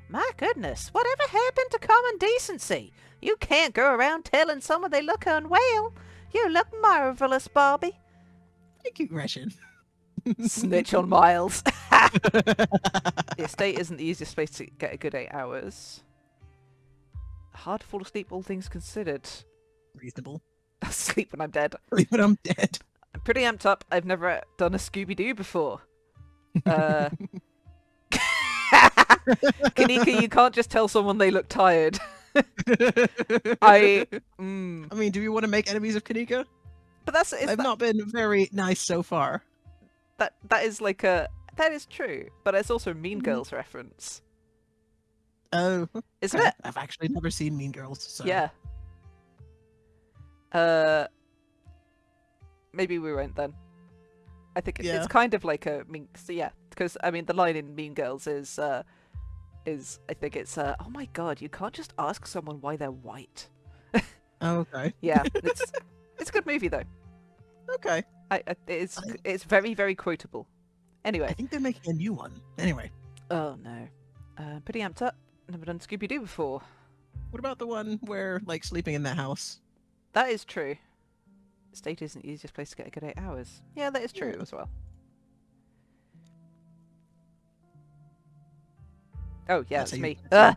My goodness, whatever happened to common decency? You can't go around telling someone they look unwell. You look marvelous, Bobby. Thank you, Gretchen. Snitch on Miles. The estate isn't the easiest place to get a good 8 hours. Hard to fall asleep, all things considered. reasonable. Sleep when I'm dead. Sleep when I'm dead. I'm pretty amped up. I've never done a Scooby-Doo before. Kanika, you can't just tell someone they look tired. I mean, do we want to make enemies of Kanika? But They've not been very nice so far. That is true, but it's also a Mean Girls reference. Oh, Isn't it? I've actually never seen Mean Girls, so... Yeah. Maybe we won't then. I think it's kind of like a mean. So yeah, because I mean the line in Mean Girls is I think it's oh my god, you can't just ask someone why they're white. Oh, okay. Yeah, it's a good movie though. Okay. It's very, very quotable. Anyway. I think they're making a new one. Anyway. Oh no. Pretty amped up. Never done Scooby-Doo before. What about the one where, like, sleeping in that house? That is true. State isn't the easiest place to get a good 8 hours. Yeah, that is true as well. Oh, yeah, it's me. Yeah.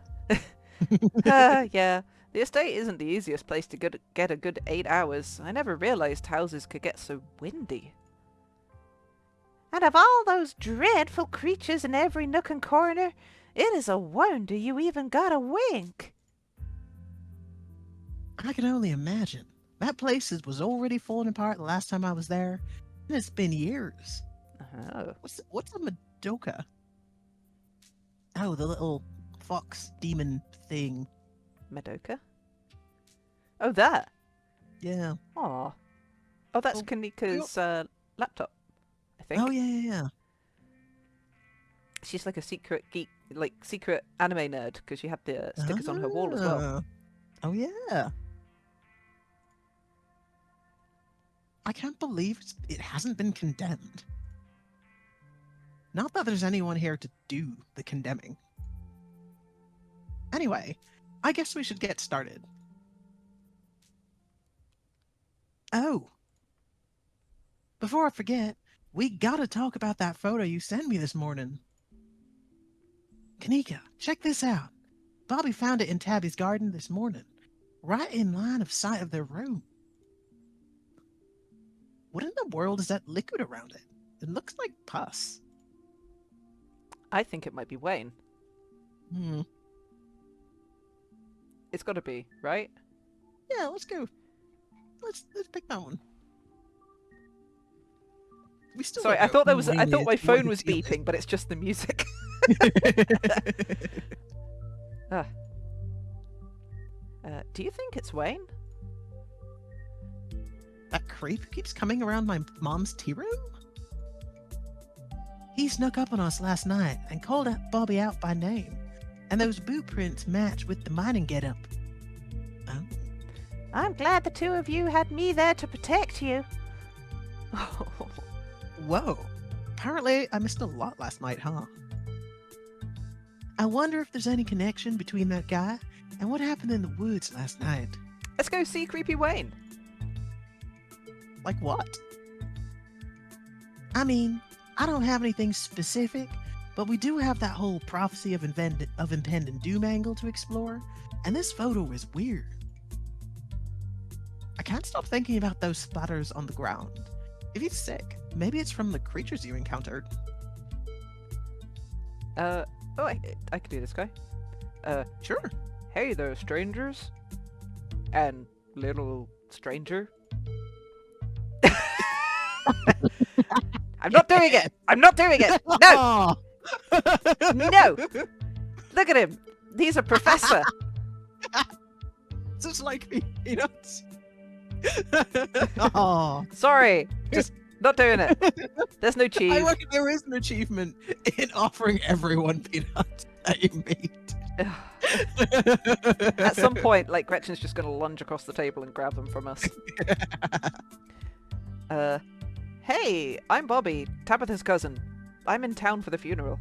The estate isn't the easiest place to get a good 8 hours. I never realised houses could get so windy. And of all those dreadful creatures in every nook and corner, it is a wonder you even got a wink. I can only imagine. That place was already falling apart the last time I was there, and it's been years. Oh. What's a Madoka? Oh, the little fox demon thing. Madoka? Oh, that? Yeah. Aw. Oh, that's Kanika's laptop, I think. Oh, yeah. She's like a secret geek, like secret anime nerd, because she had the stickers on her wall as well. Oh, yeah. I can't believe it hasn't been condemned. Not that there's anyone here to do the condemning. Anyway, I guess we should get started. Oh. Before I forget, we gotta talk about that photo you sent me this morning. Kanika, check this out. Bobby found it in Tabby's garden this morning, right in line of sight of their room. What in the world is that liquid around it? It looks like pus. I think it might be Wayne. It's got to be, right? Yeah, let's go. Let's pick that one. We still Sorry, I thought my phone was beeping, but it's just the music. Do you think it's Wayne? That creep keeps coming around my mom's tea room? He snuck up on us last night and called Bobby out by name. And those boot prints match with the mining getup. Oh. I'm glad the two of you had me there to protect you. Whoa. Apparently I missed a lot last night, huh? I wonder if there's any connection between that guy and what happened in the woods last night. Let's go see Creepy Wayne. Like what? I mean, I don't have anything specific, but we do have that whole prophecy of impending doom angle to explore, and this photo is weird. I can't stop thinking about those splatters on the ground. If he's sick, maybe it's from the creatures you encountered. I can do this guy. Sure. Hey there, strangers. And little stranger. I'm not doing it! I'm not doing it! No! No! Look at him! He's a professor! Just like peanuts. Oh. Sorry, just not doing it. There's no cheese. I reckon there is an achievement in offering everyone peanuts that you made. At some point, like, Gretchen's just gonna lunge across the table and grab them from us. Hey, I'm Bobby, Tabitha's cousin. I'm in town for the funeral.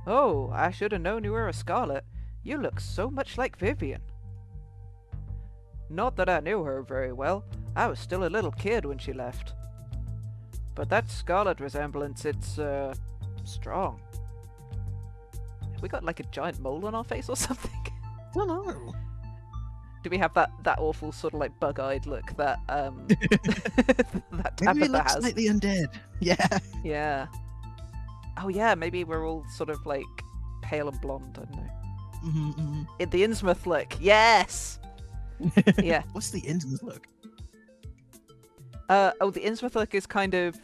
Oh, I should have known you were a Scarlet. You look so much like Vivian. Not that I knew her very well. I was still a little kid when she left. But that Scarlet resemblance, it's, strong. Have we got, like, a giant mole on our face or something? I don't know. Do we have that awful sort of like bug-eyed look that that Maybe we Tabitha look has? slightly undead. Yeah. Yeah. Oh yeah, maybe we're all sort of like pale and blonde. I don't know. In the Innsmouth look. Yes. Yeah. What's the Innsmouth look? The Innsmouth look is kind of,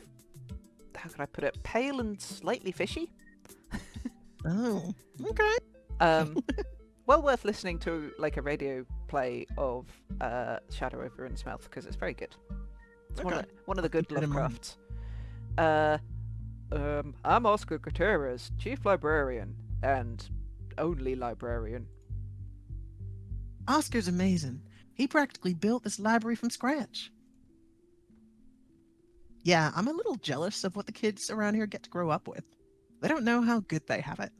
how can I put it? Pale and slightly fishy. Oh, okay. Well worth listening to like a radio play of Shadow over Innsmouth because it's very good. It's Okay. one of the good keep that in mind. Lovecrafts. I'm Oscar Gutierrez, Chief Librarian and only librarian. Oscar's amazing. He practically built this library from scratch. Yeah, I'm a little jealous of what the kids around here get to grow up with. They don't know how good they have it.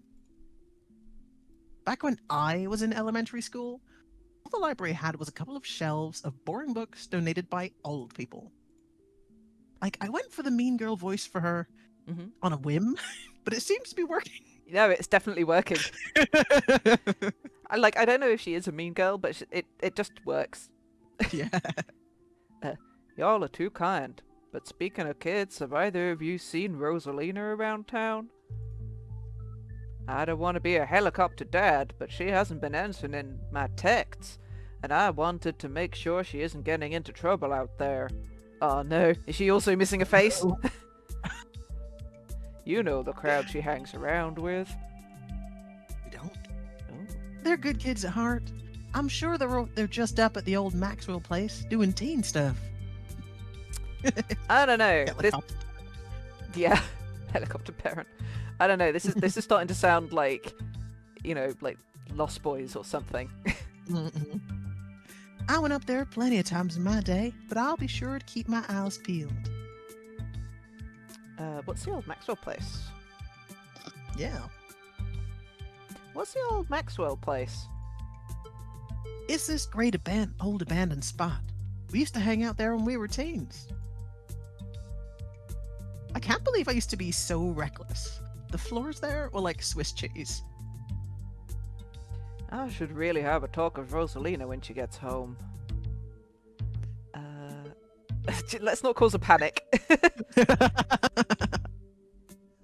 Back when I was in elementary school, all the library had was a couple of shelves of boring books donated by old people. Like, I went for the mean girl voice for her on a whim, but it seems to be working. No, it's definitely working. I don't know if she is a mean girl, but it just works. Yeah. Y'all are too kind. But speaking of kids, have either of you seen Rosalina around town? I don't want to be a helicopter dad, but she hasn't been answering in my texts, and I wanted to make sure she isn't getting into trouble out there. Oh no, is she also missing a face? You know the crowd she hangs around with. We don't. Oh. They're good kids at heart. I'm sure they're just up at the old Maxwell place doing teen stuff. I don't know. Helicopter. Yeah, helicopter parent. I don't know. This is starting to sound like, like Lost Boys or something. Mm-mm. I went up there plenty of times in my day, but I'll be sure to keep my eyes peeled. What's the old Maxwell place? Yeah. What's the old Maxwell place? It's this great old abandoned spot. We used to hang out there when we were teens. I can't believe I used to be so reckless. The floors there were like Swiss cheese. I should really have a talk with Rosalina when she gets home. Let's not cause a panic.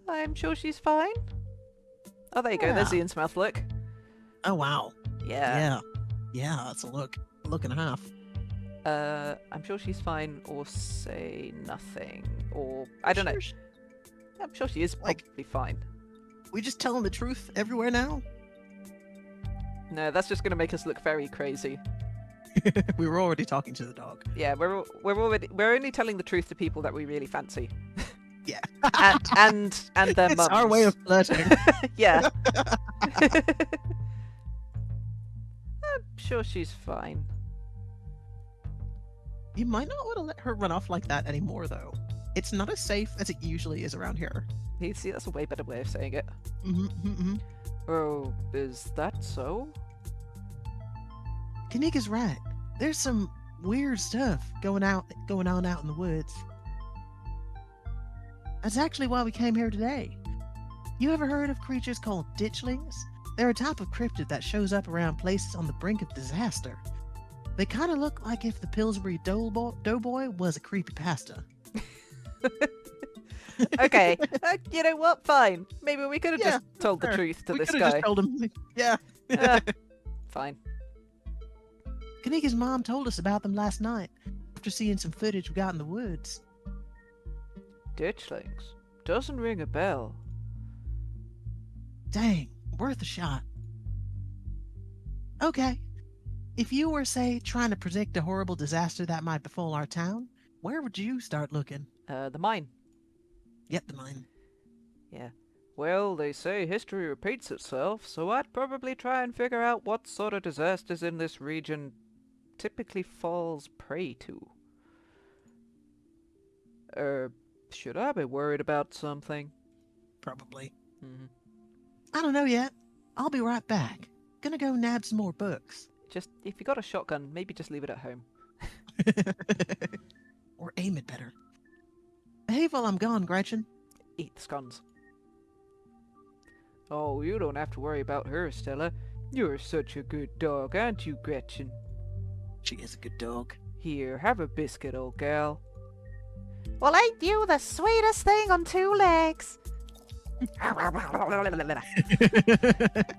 I'm sure she's fine. Oh, there you go. There's the Innsmouth look. Oh, wow. Yeah. Yeah, that's a look and a half. I'm sure she's fine, or say nothing, or I don't know. I'm sure she is probably fine. We just telling the truth everywhere now? No, that's just going to make us look very crazy. We were already talking to the dog. Yeah, we're only telling the truth to people that we really fancy. Yeah. and their It's mums. our way of flirting. Yeah. I'm sure she's fine. You might not want to let her run off like that anymore, though. It's not as safe as it usually is around here. You see, that's a way better way of saying it. Mm-hmm. Oh, is that so? Kanika's right. There's some weird stuff going on out in the woods. That's actually why we came here today. You ever heard of creatures called ditchlings? They're a type of cryptid that shows up around places on the brink of disaster. They kind of look like if the Pillsbury Doughboy was a creepypasta. Okay, you know what? Fine. Maybe we could have Yeah, just told the fair. truth to We this could have guy. just told him. Yeah. Fine. Kanika's mom told us about them last night after seeing some footage we got in the woods. Ditchlings. Doesn't ring a bell. Dang, worth a shot. Okay. If you were, say, trying to predict a horrible disaster that might befall our town, where would you start looking? The mine. Yep, the mine. Yeah. Well, they say history repeats itself, so I'd probably try and figure out what sort of disasters in this region typically falls prey to. Should I be worried about something? Probably. Mm-hmm. I don't know yet. I'll be right back. Gonna go nab some more books. Just, if you got a shotgun, maybe just leave it at home. Or aim it better. Behave while I'm gone, Gretchen. Eat the scones. Oh, you don't have to worry about her, Stella. You're such a good dog, aren't you, Gretchen? She is a good dog. Here, have a biscuit, old gal. Well, ain't you the sweetest thing on two legs?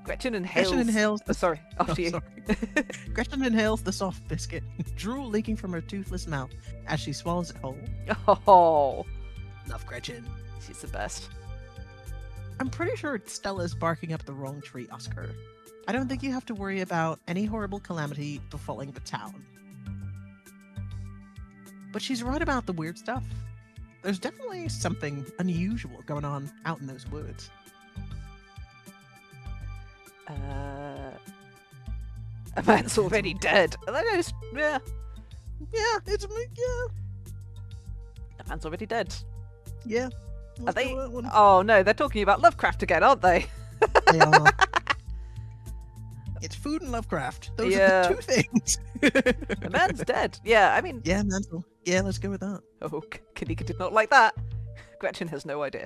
Gretchen inhales. Gretchen inhales. Oh, sorry, after you. Sorry. Gretchen inhales the soft biscuit, drool leaking from her toothless mouth as she swallows it whole. Oh, Love Gretchen. she's the best. I'm pretty sure Stella's barking up the wrong tree, Oscar. I don't think you have to worry about any horrible calamity befalling the town. But she's right about the weird stuff. There's definitely something unusual going on out in those woods. A man's already dead. That is, yeah, Yeah, it's yeah, a man's already dead. yeah. Are they? Let's go, Oh no, they're talking about Lovecraft again, aren't they? They are. It's food and Lovecraft. Those Yeah. are the two things. The man's dead. Yeah, I mean, Yeah, mental. Yeah, let's go with that. oh, Kanika did not like that. Gretchen has no idea.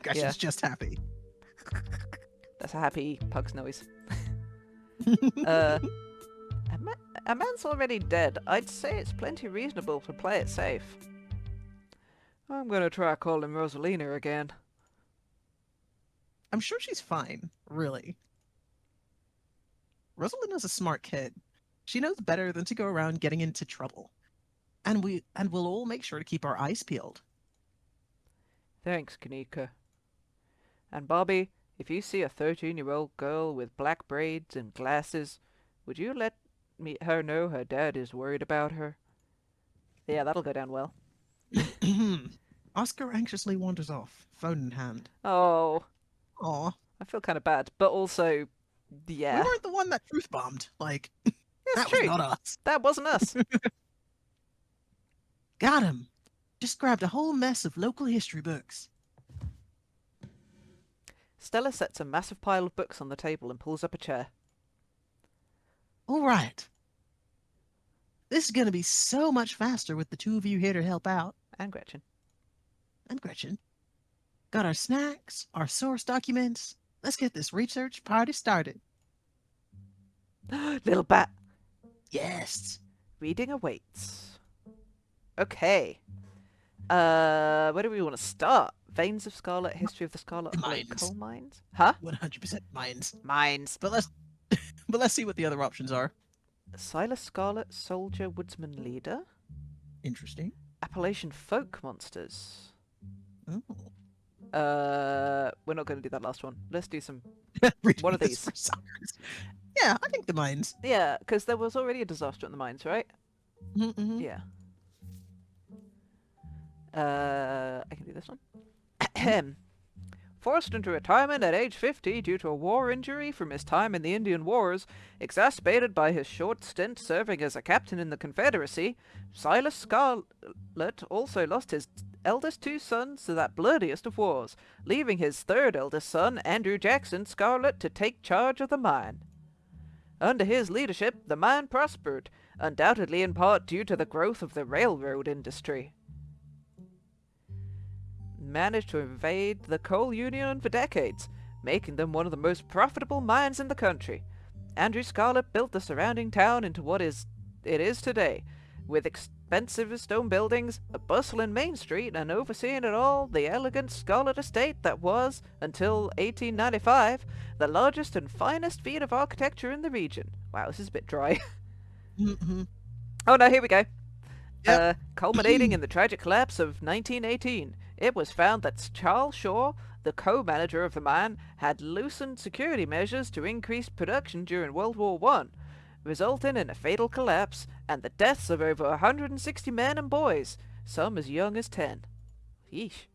Gretchen's Yeah. just happy. That's a happy pug's noise. A man's already dead. I'd say it's plenty reasonable to play it safe. I'm gonna try calling Rosalina again. I'm sure she's fine, really. Rosalina's a smart kid. She knows better than to go around getting into trouble. And we'll all make sure to keep our eyes peeled. Thanks, Kanika. And Bobby, if you see a 13-year-old girl with black braids and glasses, would you let her know her dad is worried about her? Yeah, that'll go down well. Oscar anxiously wanders off, phone in hand. Oh, Aw, I feel kind of bad, but also, yeah, we weren't the one that truth bombed. Like, it's that true. was not us. That wasn't us. Got him. Just grabbed a whole mess of local history books. Stella sets a massive pile of books on the table and pulls up a chair. All right. This is going to be so much faster with the two of you here to help out. And Gretchen. And Gretchen. Got our snacks, our source documents. Let's get this research party started. Little bat. Yes. Reading awaits. Okay. Where do we want to start? Veins of Scarlet, History of the Scarlet Hollow Mines. Coal Mines? Huh? 100% mines. Mines. But let's see what the other options are. Silas Scarlet, Soldier, Woodsman Leader. Interesting. Appalachian Folk Monsters. Oh. We're not going to do that last one. Let's do some... Reading One of this these. for suckers. Yeah, I think the mines. Yeah, because there was already a disaster in the mines, right? Mm-hmm. Yeah. I can do this one. Ahem. Forced into retirement at age 50 due to a war injury from his time in the Indian Wars, exacerbated by his short stint serving as a captain in the Confederacy, Silas Scarlet also lost his eldest two sons to that bloodiest of wars, leaving his third eldest son, Andrew Jackson Scarlet, to take charge of the mine. Under his leadership, the mine prospered, undoubtedly in part due to the growth of the railroad industry. Managed to invade the coal union for decades, making them one of the most profitable mines in the country. Andrew Scarlet built the surrounding town into what it is today, with expensive stone buildings, a bustling main street, and overseeing it all, the elegant Scarlet estate that was, until 1895, the largest and finest feat of architecture in the region. Wow, this is a bit dry. Mm-hmm. Oh no, here we go. Yep. Culminating in the tragic collapse of 1918, it was found that Charles Shaw, the co-manager of the mine, had loosened security measures to increase production during World War I, resulting in a fatal collapse and the deaths of over 160 men and boys, some as young as 10. Yeesh.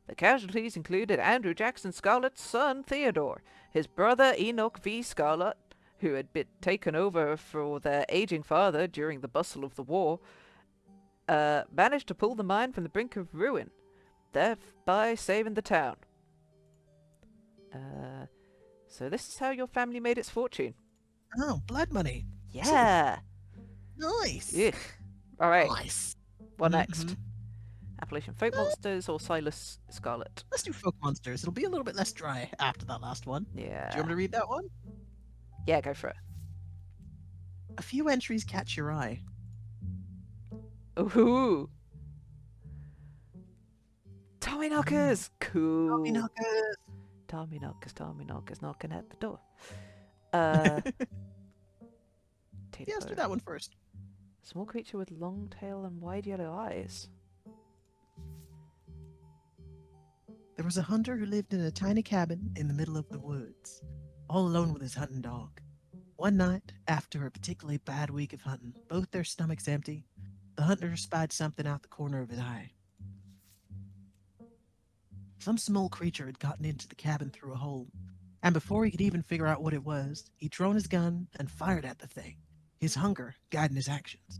The casualties included Andrew Jackson Scarlet's son Theodore, his brother Enoch V. Scarlet, who had been taken over for their aging father during the bustle of the war, managed to pull the mine from the brink of ruin, thereby saving the town. So this is how your family made its fortune. Oh, blood money. Yeah. Nice. Ugh. All right. Nice. What next? Mhm. Appalachian Folk Monsters or Silas Scarlet? Let's do folk monsters. It'll be a little bit less dry after that last one. Yeah. Do you want me to read that one? Yeah, go for it. A few entries catch your eye. Ooh. Tommy knockers! Cool. Tommyknockers! Tommy knockers knocking at the door. Yeah, let's do that one first. Small creature with long tail and wide yellow eyes. There was a hunter who lived in a tiny cabin in the middle of the woods, all alone with his hunting dog. One night, after a particularly bad week of hunting, both their stomachs empty, the hunter spied something out the corner of his eye. Some small creature had gotten into the cabin through a hole, and before he could even figure out what it was, he'd drawn his gun and fired at the thing, his hunger guiding his actions.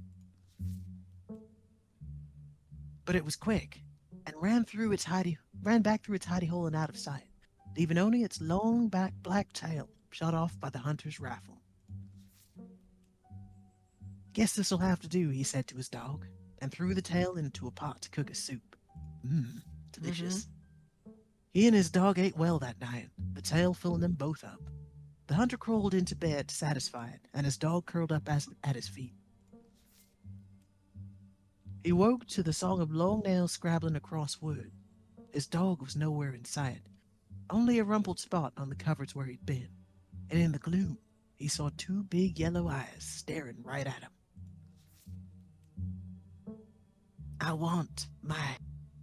But it was quick, and ran back through its hidey hole and out of sight, leaving only its long black tail shot off by the hunter's rifle. Guess this'll have to do, he said to his dog, and threw the tail into a pot to cook a soup. Delicious. He and his dog ate well that night, the tail filling them both up. The hunter crawled into bed satisfied, and his dog curled up at his feet. He woke to the song of long nails scrabbling across wood. His dog was nowhere in sight, only a rumpled spot on the covers where he'd been, and in the gloom he saw two big yellow eyes staring right at him. I want my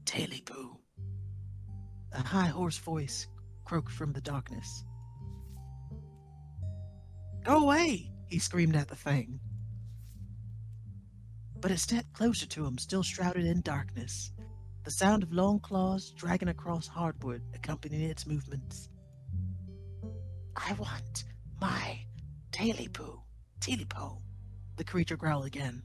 taily poo. A high hoarse voice croaked from the darkness. Go away! He screamed at the thing. But it stepped closer to him, still shrouded in darkness, the sound of long claws dragging across hardwood accompanying its movements. I want my taily poo, the creature growled again.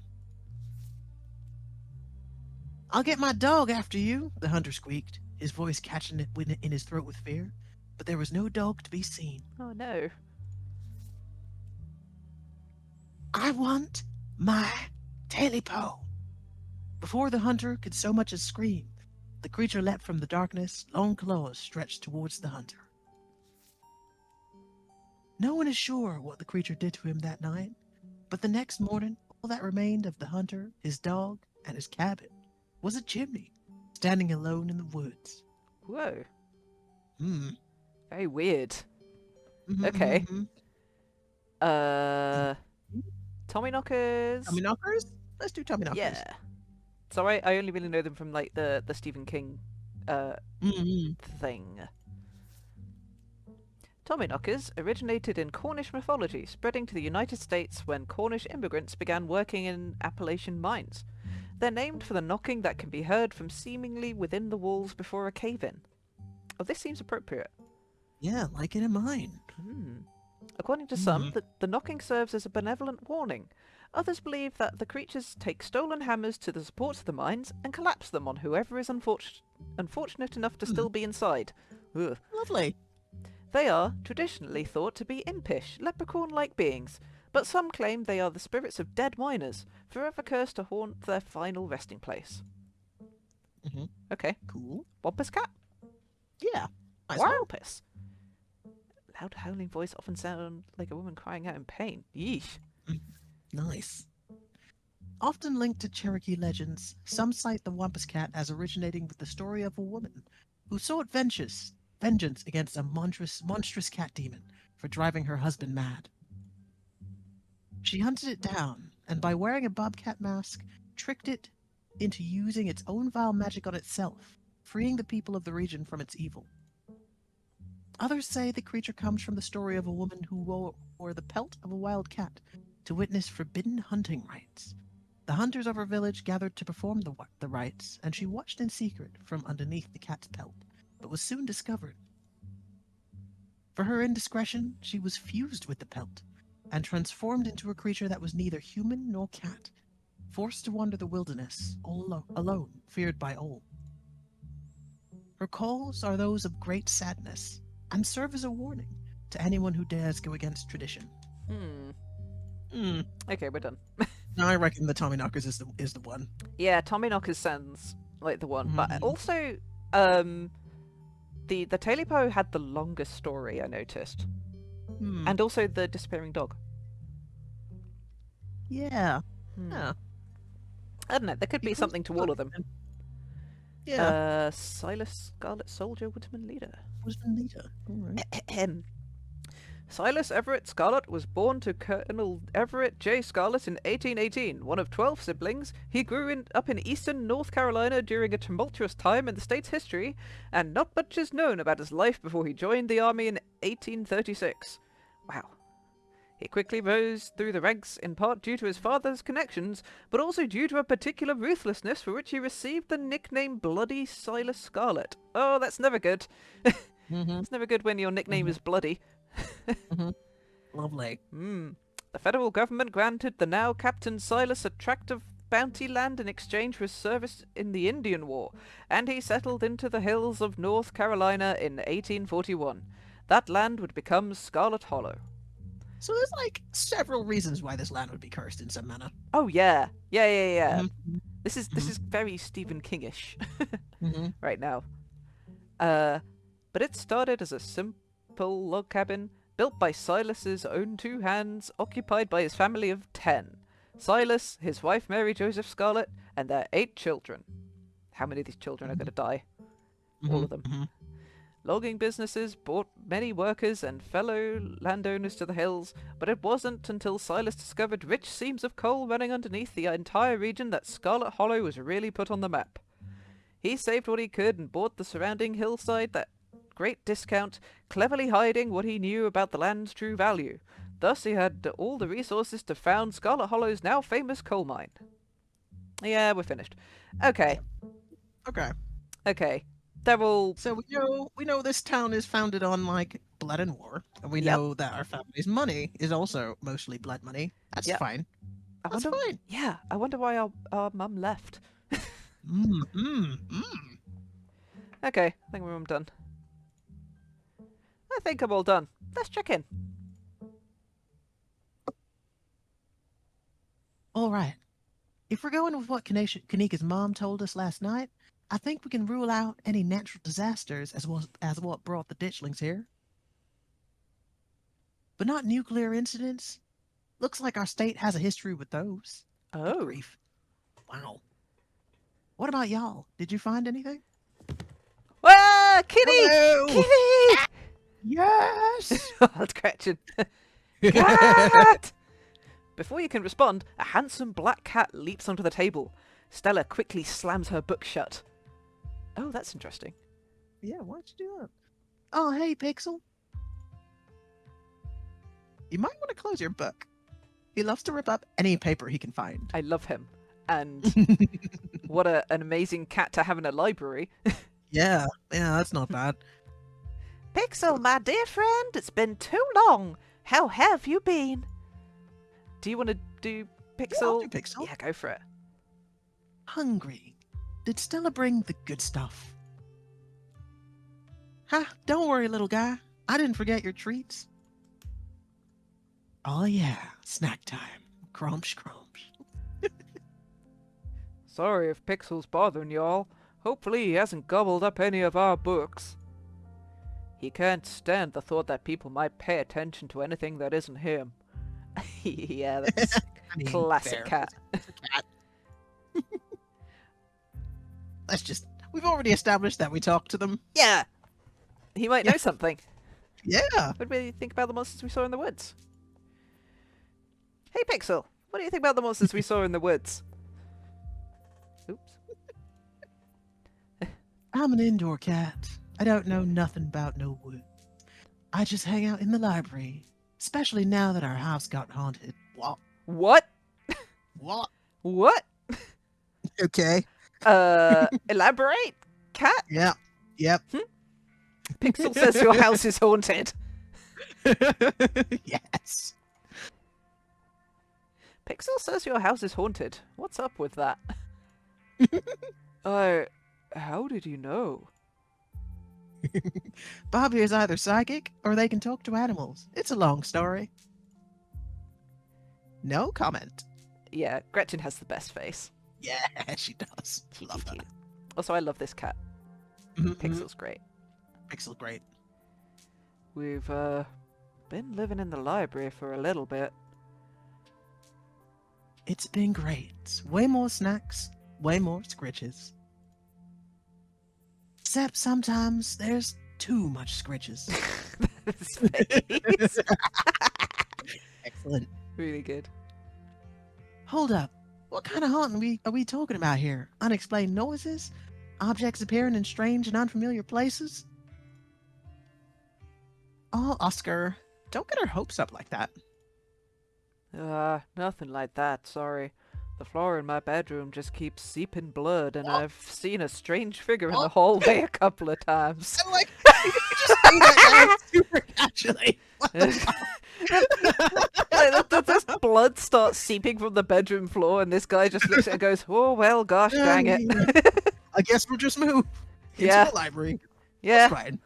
I'll get my dog after you, the hunter squeaked, his voice catching it in his throat with fear, but there was no dog to be seen. Oh no. I want my taily poo. Before the hunter could so much as scream, the creature leapt from the darkness, long claws stretched towards the hunter. No one is sure what the creature did to him that night, but the next morning, all that remained of the hunter, his dog, and his cabin was a chimney, standing alone in the woods. Whoa. Hmm. Very weird. Mhm, Okay. mhm. Tommy knockers. Tommy knockers? Let's do Tommy knockers. Yeah. So I only really know them from like the Stephen King Mhm. thing. Tommyknockers originated in Cornish mythology, spreading to the United States when Cornish immigrants began working in Appalachian mines. They're named for the knocking that can be heard from seemingly within the walls before a cave-in. Oh, this seems appropriate. Yeah, like it in mine. According to some, the knocking serves as a benevolent warning. Others believe that the creatures take stolen hammers to the supports of the mines and collapse them on whoever is unfortunate enough to still be inside. Ugh. Lovely. They are traditionally thought to be impish, leprechaun-like beings, but some claim they are the spirits of dead miners, forever cursed to haunt their final resting place. Mhm. Okay. Cool. Wampus cat? Yeah. Nice one. Wampus! Loud howling voice often sound like a woman crying out in pain. Yeesh. Nice. Often linked to Cherokee legends, some cite the Wampus Cat as originating with the story of a woman who sought vengeance against a monstrous cat demon for driving her husband mad. She hunted it down, and by wearing a bobcat mask, tricked it into using its own vile magic on itself, freeing the people of the region from its evil. Others say the creature comes from the story of a woman who wore the pelt of a wild cat to witness forbidden hunting rites. The hunters of her village gathered to perform the rites, and she watched in secret from underneath the cat's pelt, but was soon discovered. For her indiscretion, she was fused with the pelt, and transformed into a creature that was neither human nor cat, forced to wander the wilderness, all alone, feared by all. Her calls are those of great sadness, and serve as a warning to anyone who dares go against tradition. Okay, we're done. Now I reckon the Tommyknockers is the one. Yeah, Tommyknockers sounds like the one, but also, the Tailipo had the longest story, I noticed. And also the disappearing dog. Yeah. Hmm. Yeah. I don't know. There could be something to all of them. Yeah. Silas Scarlet Soldier Woodman Leader. Was Anita. All right. Ahem. Silas Everett Scarlett was born to Colonel Everett J. Scarlett in 1818. One of 12 siblings, he grew up in eastern North Carolina during a tumultuous time in the state's history, and not much is known about his life before he joined the army in 1836. Wow. He quickly rose through the ranks, in part due to his father's connections, but also due to a particular ruthlessness for which he received the nickname Bloody Silas Scarlett. Oh, that's never good. Mm-hmm. It's never good when your nickname is Bloody. Mm-hmm. Lovely. The federal government granted the now Captain Silas a tract of bounty land in exchange for his service in the Indian War, and he settled into the hills of North Carolina in 1841. That land would become Scarlet Hollow. So there's like several reasons why this land would be cursed in some manner. Oh yeah. Yeah. Mhm. This is very Stephen Kingish Mm-hmm. right now. But it started as a simple log cabin built by Silas's own two hands, occupied by his family of 10. Silas, his wife Mary Joseph Scarlett, and their 8 children. How many of these children are going to die? All of them. Mm-hmm. Logging businesses brought many workers and fellow landowners to the hills, but it wasn't until Silas discovered rich seams of coal running underneath the entire region that Scarlet Hollow was really put on the map. He saved what he could and bought the surrounding hillside at great discount, cleverly hiding what he knew about the land's true value. Thus he had all the resources to found Scarlet Hollow's now famous coal mine. Yeah, we're finished. Okay. Okay. They're all... So we know this town is founded on like blood and war, and we Yep. know that our family's money is also mostly blood money. That's Yep. fine. That's wonder, fine. Yeah, I wonder why our mum left. Okay, I think we're done. I think I'm all done. Let's check in. All right. If we're going with what Kanika's mom told us last night, I think we can rule out any natural disasters as well as what brought the ditchlings here. But not nuclear incidents. Looks like our state has a history with those. Good Oh. grief. Wow. What about y'all? Did you find anything? Ah, Kitty! Hello! Kitty! Yes! Oh, that's Gretchen. Cat! Before you can respond, a handsome black cat leaps onto the table. Stella quickly slams her book shut. Oh, that's interesting. Yeah, why'd you do that? Oh, hey, Pixel. You might want to close your book. He loves to rip up any paper he can find. I love him. And what an amazing cat to have in a library. Yeah, that's not bad. Pixel, my dear friend, it's been too long. How have you been? Do you want to do Pixel? Yeah, I'll do Pixel. Yeah, go for it. Hungry. Did Stella bring the good stuff? Don't worry, little guy. I didn't forget your treats. Oh yeah, snack time. Crumsh. Sorry if Pixel's bothering y'all. Hopefully he hasn't gobbled up any of our books. He can't stand the thought that people might pay attention to anything that isn't him. Yeah, that's I mean, classic fair. cat. It's a cat. We've already established that we talk to them. Yeah! He might know something. Yeah. What do you think about the monsters we saw in the woods? Hey Pixel, what do you think about the monsters we saw in the woods? Oops. I'm an indoor cat. I don't know nothing about no woods. I just hang out in the library, especially now that our house got haunted. What? What? What? What? Okay. Elaborate? Cat? Yeah. Yep. Pixel says your house is haunted. Yes. Pixel says your house is haunted. What's up with that? How did you know? Bobby is either psychic or they can talk to animals. It's a long story. No comment. Yeah, Gretchen has the best face. Yeah, she does. Cute, Love cute. that. Also, I love this cat. Mhm, Pixel's great. Pixel, great. We've, been living in the library for a little bit. It's been great. Way more snacks, way more scritches. Except sometimes there's too much scritches. His face. Excellent. Really good. Hold up. What kind of haunting are we talking about here? Unexplained noises? Objects appearing in strange and unfamiliar places? Oh, Oscar, don't get our hopes up like that. Nothing like that, sorry. The floor in my bedroom just keeps seeping blood, and I've seen a strange figure in the hallway a couple of times. I'm like, you just say that now super casually. This blood starts seeping from the bedroom floor, and this guy just looks at it and goes, "Oh well, gosh dang it." I guess we'll just move into Yeah. the library. Yeah. That's fine.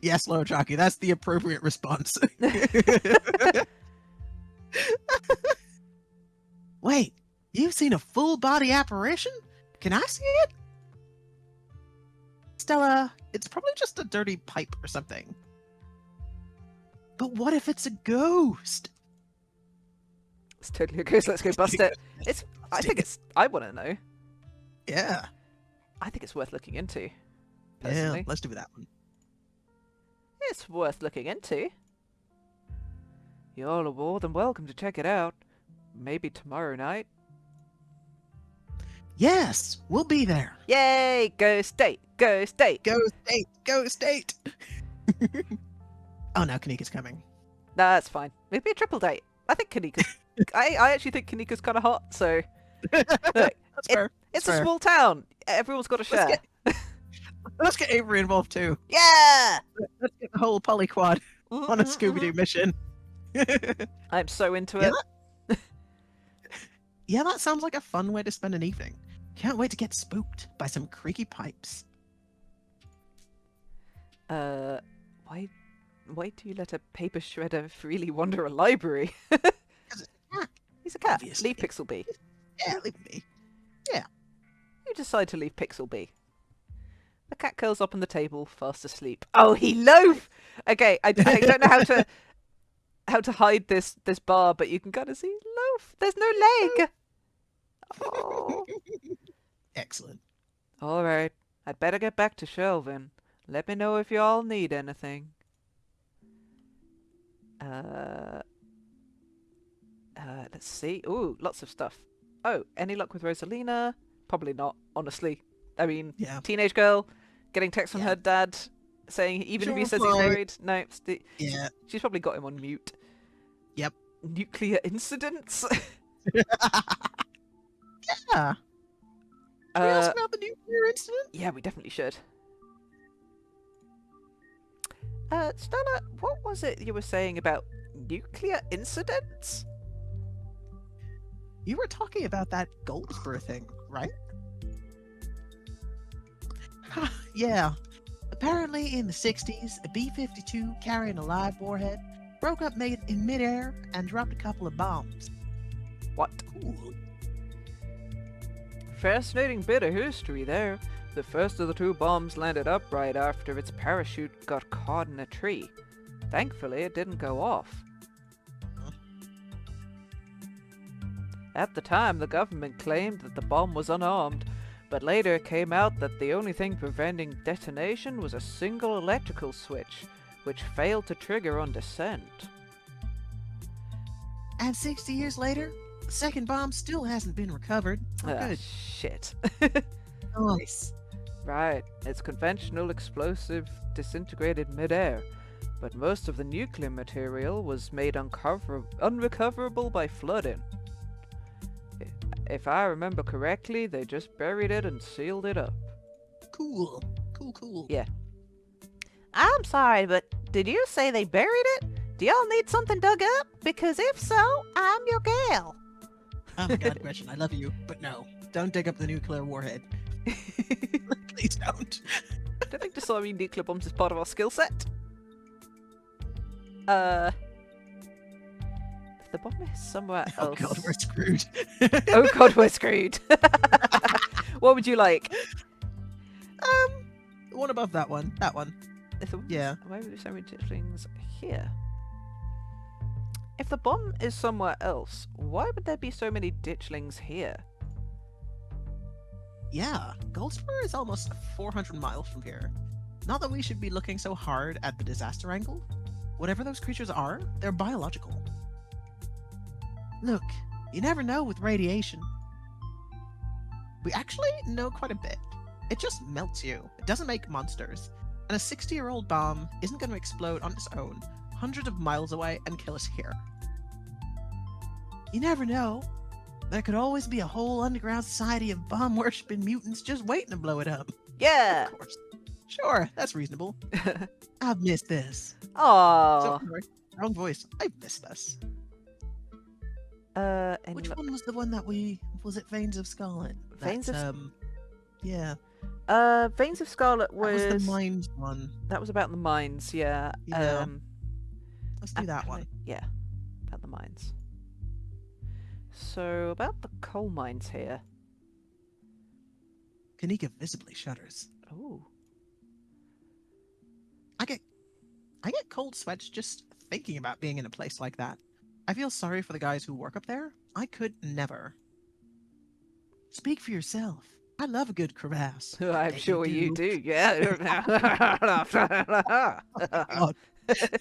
Yes, Low Jockey, that's the appropriate response. Wait, you've seen a full body apparition? Can I see it? Stella, it's probably just a dirty pipe or something. But what if it's a ghost? It's totally a ghost. Let's go bust it. I want to know. Yeah. I think it's worth looking into. Yeah, Personally, let's do that one. it's worth looking into. You're all more than welcome to check it out. Maybe tomorrow night. Yes, we'll be there. Yay! Ghost date! Ghost date! Go state! Go state! Oh no, Kanika's coming. That's fine. Maybe a triple date. I think Kanika's... I actually think Kanika's kind of hot, so... Look, That's fair. it's That's a fair. small town. Everyone's got to share. Let's get Avery involved too. Yeah! Let's get the whole polyquad on a Scooby-Doo mission. I'm so into it. Yeah, that sounds like a fun way to spend an evening. Can't wait to get spooked by some creaky pipes. Why do you let a paper shredder freely wander a library? He's a cat. Obviously. Leave Pixel be. Yeah, leave me. You decide to leave Pixel be. The cat curls up on the table, fast asleep. Oh, he loaf! Okay, I don't know how to hide this bar, but you can kind of see loaf. There's no leg. Oh. Excellent. All right, I'd better get back to shelving. Let me know if you all need anything. Let's see. Ooh, lots of stuff. Oh, any luck with Rosalina? Probably not, honestly. I mean, Yeah. teenage girl getting text from Yeah. her dad saying even if he Sure, says he's fine. married, no, Yeah. she's probably got him on mute. Yep. Nuclear incidents? Yeah. Should we ask about the nuclear incident? Yeah, we definitely should. Stella, what was it you were saying about nuclear incidents? You were talking about that Goldsboro thing, right? Yeah. Apparently in the 60s, a B-52 carrying a live warhead broke up in midair and dropped a couple of bombs. What? Cool. Fascinating bit of history there. The first of the two bombs landed upright after its parachute got caught in a tree. Thankfully, it didn't go off. At the time, the government claimed that the bomb was unarmed, but later it came out that the only thing preventing detonation was a single electrical switch, which failed to trigger on descent. And 60 years later, the second bomb still hasn't been recovered. Oh, Ah, good. shit. Nice. Right, it's conventional explosive disintegrated midair, but most of the nuclear material was made unrecoverable by flooding. If I remember correctly, they just buried it and sealed it up. Cool. Cool. Yeah. I'm sorry, but did you say they buried it? Do y'all need something dug up? Because if so, I'm your gal. Oh my god, Gretchen, I love you, but no. Don't dig up the nuclear warhead. Please don't. I don't think disarming nuclear bombs is part of our skill set. If the bomb is somewhere Oh else... god, we're screwed. Oh god, we're screwed. What would you like? One above that one. That one. If the Yeah. Why would we send things here? If the bomb is somewhere else, why would there be so many ditchlings here? Yeah, Goldspur is almost 400 miles from here. Not that we should be looking so hard at the disaster angle. Whatever those creatures are, they're biological. Look, you never know with radiation. We actually know quite a bit. It just melts you. It doesn't make monsters. And a 60-year-old bomb isn't going to explode on its own hundreds of miles away and kill us here. You never know. There could always be a whole underground society of bomb-worshipping mutants just waiting to blow it up. Yeah. Of course. Sure, that's reasonable. I've missed this. Aww. Sorry, wrong voice. I've missed this. And Which one was the one that was it Veins of Scarlet? Veins of yeah. Veins of Scarlet That was was the mines one. that was about the mines, yeah. Yeah. Let's do that one. Yeah, about the mines. So about the coal mines here. Kanika visibly shudders. Oh. I get cold sweats just thinking about being in a place like that. I feel sorry for the guys who work up there. I could never. Speak for yourself. I love a good crevasse. I'm Bet sure you do, yeah. God.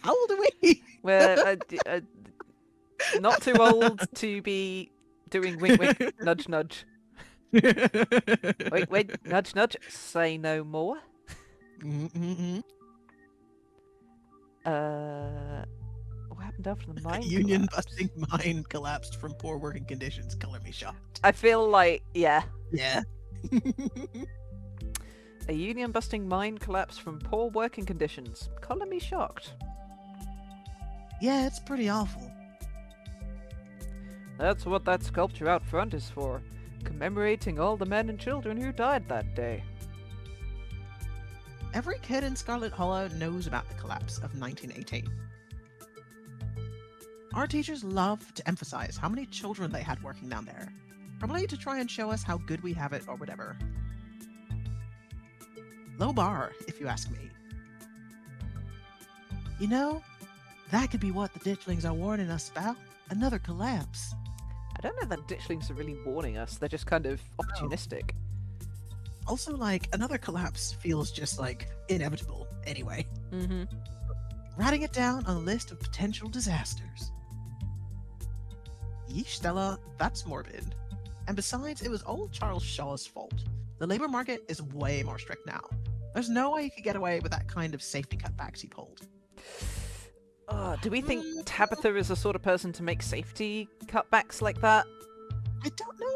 How old are we? Well, not too old to be doing wink wink, nudge nudge. Wait, wait, nudge nudge, say no more. Mm-mm-mm. What happened after the mine Union collapse? busting mine collapsed from poor working conditions. Color me shocked. I feel like, yeah. Yeah. A union busting mine collapsed from poor working conditions. Colour me shocked. Yeah, it's pretty awful. That's what that sculpture out front is for. Commemorating all the men and children who died that day. Every kid in Scarlet Hollow knows about the collapse of 1918. Our teachers love to emphasize how many children they had working down there, probably to try and show us how good we have it or whatever. Low bar, if you ask me. You know, that could be what the ditchlings are warning us about. Another collapse. I don't know that ditchlings are really warning us. They're just kind of opportunistic. Also, like, another collapse feels just, like, inevitable anyway. Mm-hmm. Writing it down on a list of potential disasters. Yeesh, Stella, that's morbid. And besides, it was all Charles Shaw's fault. The labor market is way more strict now. There's no way he could get away with that kind of safety cutbacks he pulled. Do we think Tabitha is the sort of person to make safety cutbacks like that? I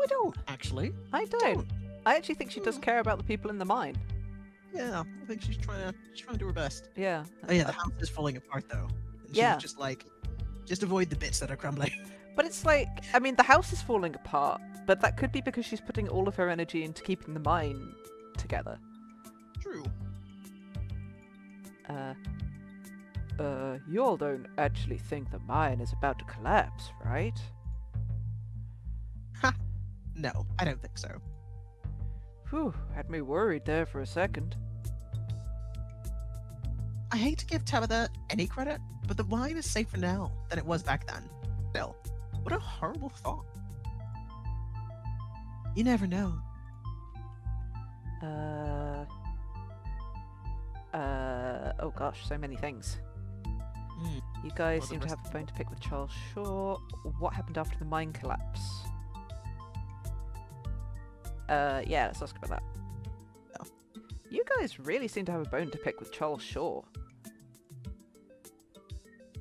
don't, actually. I don't. I actually think she does care about the people in the mine. Yeah, I think she's trying to do her best. Yeah. Oh yeah, the house is falling apart though. And Yeah. She's just like, just avoid the bits that are crumbling. But it's like, I mean, the house is falling apart, but that could be because she's putting all of her energy into keeping the mine together. True. You all don't actually think the mine is about to collapse, right? Ha! No, I don't think so. Whew, had me worried there for a second. I hate to give Tabitha any credit, but the wine is safer now than it was back then. Still, what a horrible thought. You never know. Oh gosh, so many things. Hmm. You guys Well, the seem to rest have a bone to pick with Charles Shaw. What happened after the mine collapse? Yeah, let's ask about that. Oh. You guys really seem to have a bone to pick with Charles Shaw.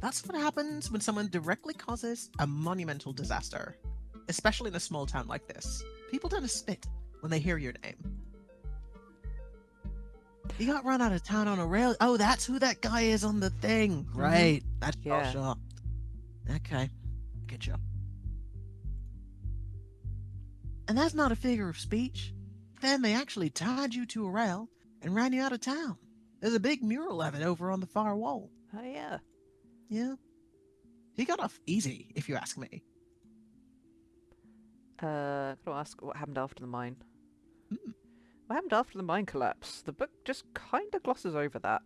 That's what happens when someone directly causes a monumental disaster. Especially in a small town like this. People tend to spit when they hear your name. He got run out of town on a rail. Oh, that's who that guy is on the thing. Right. That's Yeah. Charles Shaw. Okay. Get you. And that's not a figure of speech. Then they actually tied you to a rail and ran you out of town. There's a big mural of it over on the far wall. Oh yeah. Yeah. He got off easy, if you ask me. Gotta ask what happened after the mine. Hmm. What happened after the mine collapse? The book just kind of glosses over that.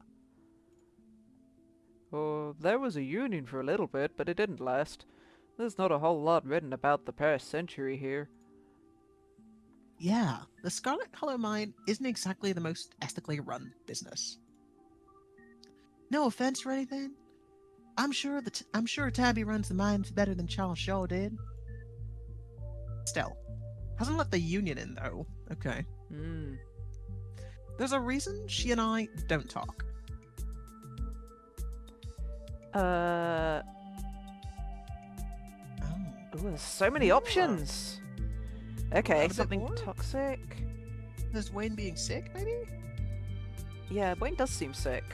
Oh, there was a union for a little bit, but it didn't last. There's not a whole lot written about the past century here. Yeah, the Scarlet Hollow mine isn't exactly the most ethically run business. No offense or anything. I'm sure Tabby runs the mines better than Charles Shaw did. Still, hasn't let the union in though. Okay. Hmm. There's a reason she and I don't talk. Oh, Oh, there's so many Yeah. options. Okay, Add a bit something more? toxic. there's Wayne being sick, maybe? Yeah, Wayne does seem sick.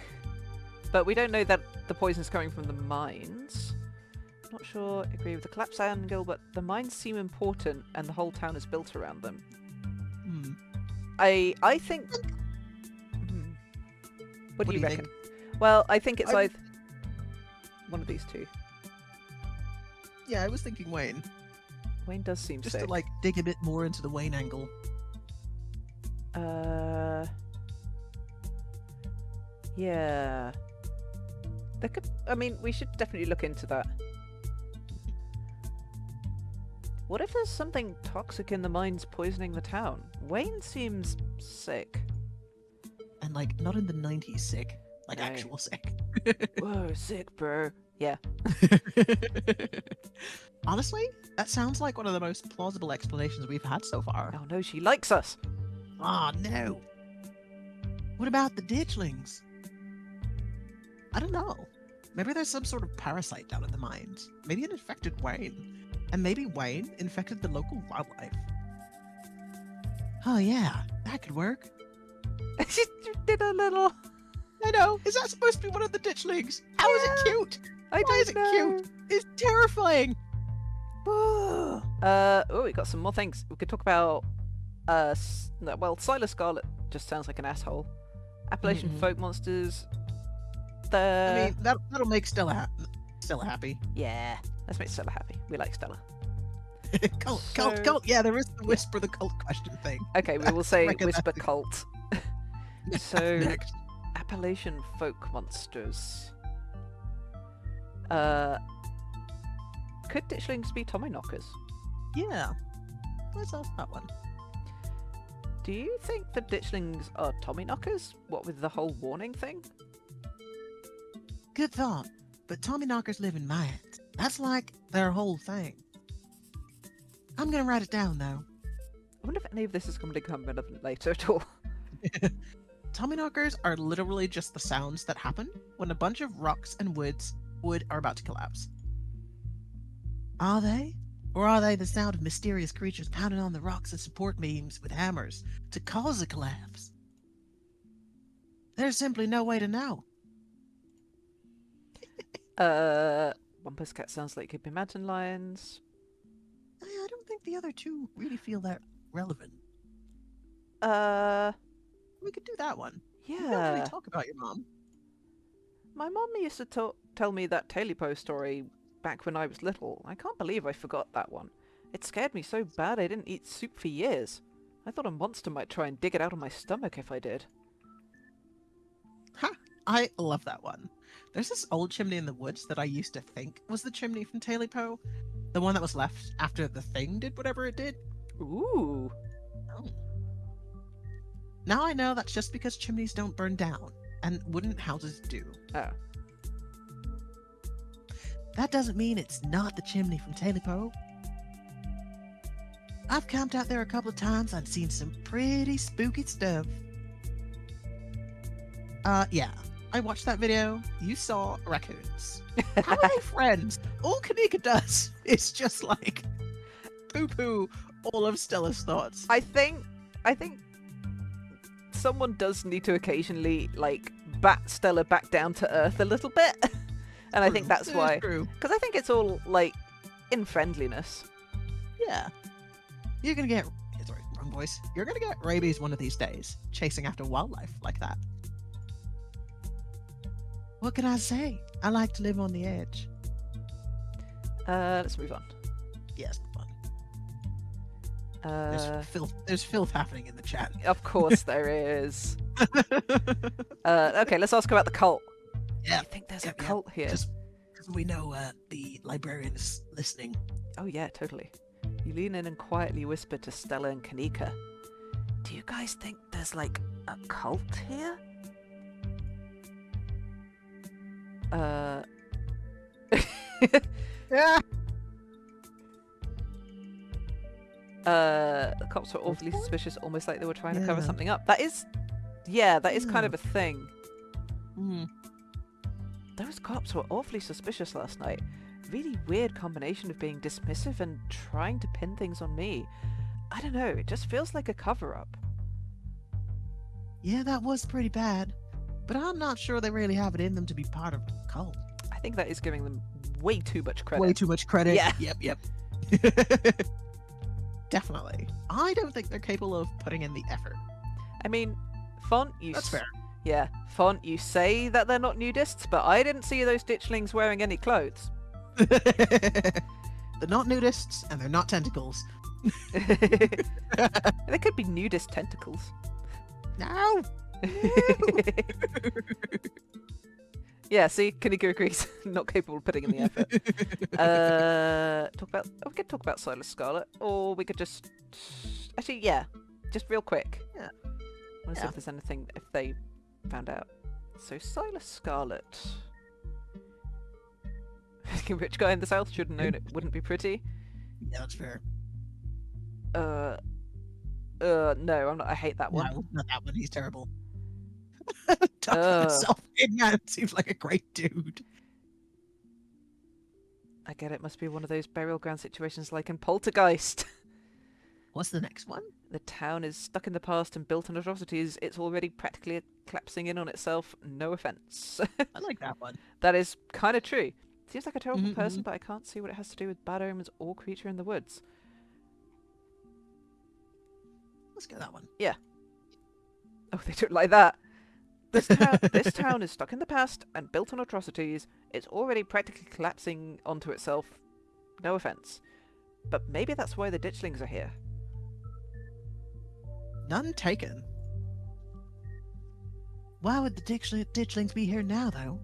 But we don't know that the poison's coming from the mines. Not sure, agree with the collapse angle, but the mines seem important and the whole town is built around them. Hmm. I think... Hmm. What do you reckon? Well, I think it's I- either... One of these two. Yeah, I was thinking Wayne. Wayne does seem Just sick. to like dig a bit more into the Wayne angle. Yeah. There could... I mean, we should definitely look into that. What if there's something toxic in the mines poisoning the town? Wayne seems sick. And like not in the 90s sick, like No. actual sick. Whoa, sick, bro. Yeah. Honestly, that sounds like one of the most plausible explanations we've had so far. Oh no, she likes us. Ah, no. What about the ditchlings? I don't know. Maybe there's some sort of parasite down in the mines. Maybe it infected Wayne. And maybe Wayne infected the local wildlife. Oh yeah, that could work. She did a little... I know. Is that supposed to be one of the ditchlings? How is it cute? I Why is it cute? It's terrifying. Oh, we got some more things. We could talk about, no, well, Silas Scarlet just sounds like an asshole. Appalachian Mhm. folk monsters. I mean, that'll make Stella happy. Yeah, let's make Stella happy. We like Stella. Cult. So- Yeah, there is the whisper the cult question thing. Okay, we will say Reckon whisper that's- cult. So, Next. Appalachian folk monsters. Could ditchlings be Tommyknockers? Yeah. Let's ask that one. Do you think the ditchlings are Tommyknockers? What with the whole warning thing? Good thought. But Tommyknockers live in mines. That's like their whole thing. I'm gonna write it down though. I wonder if any of this is going to become relevant later at all. Tommyknockers are literally just the sounds that happen when a bunch of rocks and wood are about to collapse. Are they? Or are they the sound of mysterious creatures pounding on the rocks and support beams with hammers to cause a collapse? There's simply no way to know. Wampus Cat sounds like could be mountain lions. I don't think the other two really feel that relevant. We could do that one. You don't really Yeah. talk about your mom. My mom used to tell me that Talipo story back when I was little. I can't believe I forgot that one. It scared me so bad I didn't eat soup for years. I thought a monster might try and dig it out of my stomach if I did. Ha! I love that one. There's this old chimney in the woods that I used to think was the chimney from Talipo. The one that was left after the thing did whatever it did. Ooh. Oh. Now I know that's just because chimneys don't burn down, and wooden houses do. Oh. That doesn't mean it's not the chimney from Talipo. I've camped out there a couple of times and seen some pretty spooky stuff. Yeah. I watched that video. You saw raccoons. How are they friends? All Kanika does is just like poo-poo all of Stella's thoughts. I think someone does need to occasionally like bat Stella back down to earth a little bit. And I think that's It is why. true. Because I think it's all like in friendliness. Yeah. You're gonna get sorry, wrong voice. You're gonna get rabies one of these days, chasing after wildlife like that. What can I say? I like to live on the edge. Let's move on. Yes, fun. Uh, There's filth happening in the chat. of course there is. Okay, let's ask about the cult. Yeah. You think there's Yep, a yep. cult here? Because we know the librarian is listening. Oh yeah, totally. You lean in and quietly whisper to Stella and Kanika. Do you guys think there's like a cult here? Yeah. The cops were awfully suspicious, almost like they were trying to cover Yeah. something up. That is kind of a thing. Mm. Those cops were awfully suspicious last night. Really weird combination of being dismissive and trying to pin things on me. I don't know, it just feels like a cover-up. Yeah, that was pretty bad. But I'm not sure they really have it in them to be part of a cult. I think that is giving them way too much credit. Way too much credit. Yeah. Yep. Definitely. I don't think they're capable of putting in the effort. I mean, Font, That's fair. Yeah, Font, you say that they're not nudists, but I didn't see those ditchlings wearing any clothes. They're not nudists and they're not tentacles. There could be nudist tentacles. No. Yeah, see, Kanika agrees. Not capable of putting in the effort. We could talk about Silas Scarlet, or we could just actually, yeah, just real quick. Yeah. I want to see Yeah. if there's anything if they found out. So Silas Scarlet, rich guy in the south, should have known it wouldn't be pretty. Yeah, that's fair. No, I'm not. I hate that one. No, not that one. He's terrible. Ugh. Tough self-made man seems like a great dude. I get it. Must be one of those burial ground situations like in Poltergeist. What's the next one? The town is stuck in the past and built on atrocities. It's already practically collapsing in on itself. No offense. I like that one. That is kind of true. Seems like a terrible Mhm, person, mhm. but I can't see what it has to do with bad omens or creature in the woods. Let's get that one. Oh, they don't like that. This town is stuck in the past and built on atrocities. It's already practically collapsing onto itself. No offense. But maybe that's why the ditchlings are here. None taken. Why would the ditchlings be here now, though?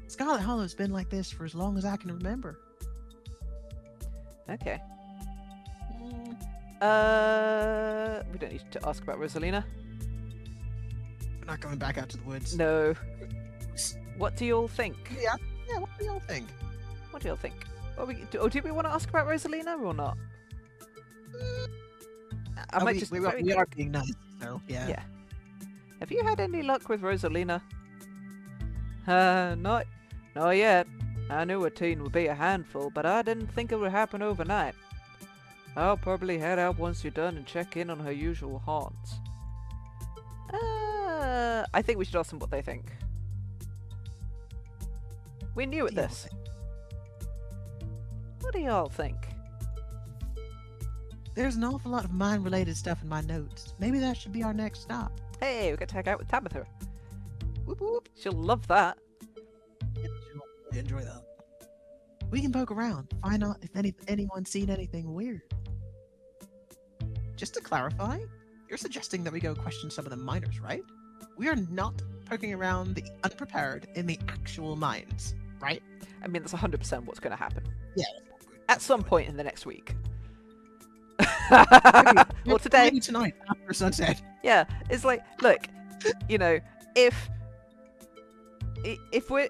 Scarlet Hollow's been like this for as long as I can remember. Okay. Mm, We don't need to ask about Rosalina. we're not going back out to the woods. No. What do you all think? Yeah, what do y'all think? What do you all think? Do we want to ask about Rosalina or not? I might just we very are being nice, so yeah. Yeah. Have you had any luck with Rosalina? Not yet. I knew a teen would be a handful, but I didn't think it would happen overnight. I'll probably head out once you're done and check in on her usual haunts. I think we should ask them what they think. We're new at Yeah, this. What do y'all think? There's an awful lot of mind-related stuff in my notes. Maybe that should be our next stop. Hey, we got to hang out with Tabitha. Whoop whoop. She'll love that. Yeah, she'll really enjoy that. We can poke around, find out if anyone's seen anything weird. Just to clarify, you're suggesting that we go question some of the miners, right? We are not poking around the unprepared in the actual mines, right? I mean, that's 100% what's going to happen. Yeah. At some point in the next week. Maybe- Or today. maybe tonight after sunset. Yeah, it's like, look, you know, if we're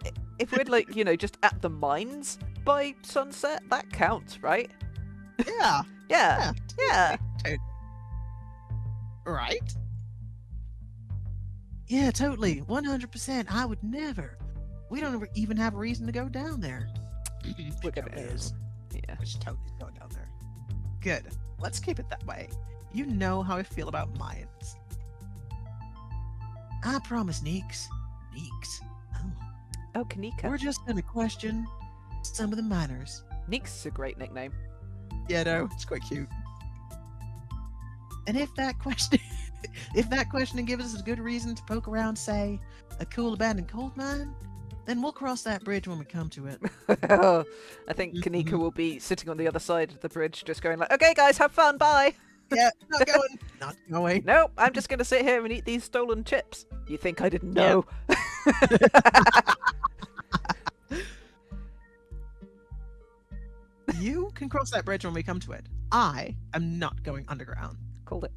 like, you know, just at the mines by sunset, that counts, right? Yeah. Yeah, yeah. Right? Yeah, totally. 100%. I would never. We don't even have a reason to go down there. We're gonna is. Yeah. Which totally going down there. Good. Let's keep it that way. You know how I feel about mines. I promise, Neeks. Neeks. Oh. Oh, Kanika. We're just gonna question some of the miners. Neeks is a great nickname. Yeah, no, it's quite cute. And if that question, if that question gives us a good reason to poke around, say, a cool abandoned coal mine, then we'll cross that bridge when we come to it. I think Kanika will be sitting on the other side of the bridge, just going like, "Okay, guys, have fun, bye." Yeah, not going. Not going. Nope, I'm just gonna sit here and eat these stolen chips. You think I didn't know? can cross that bridge when we come to it. I am not going underground. Called it.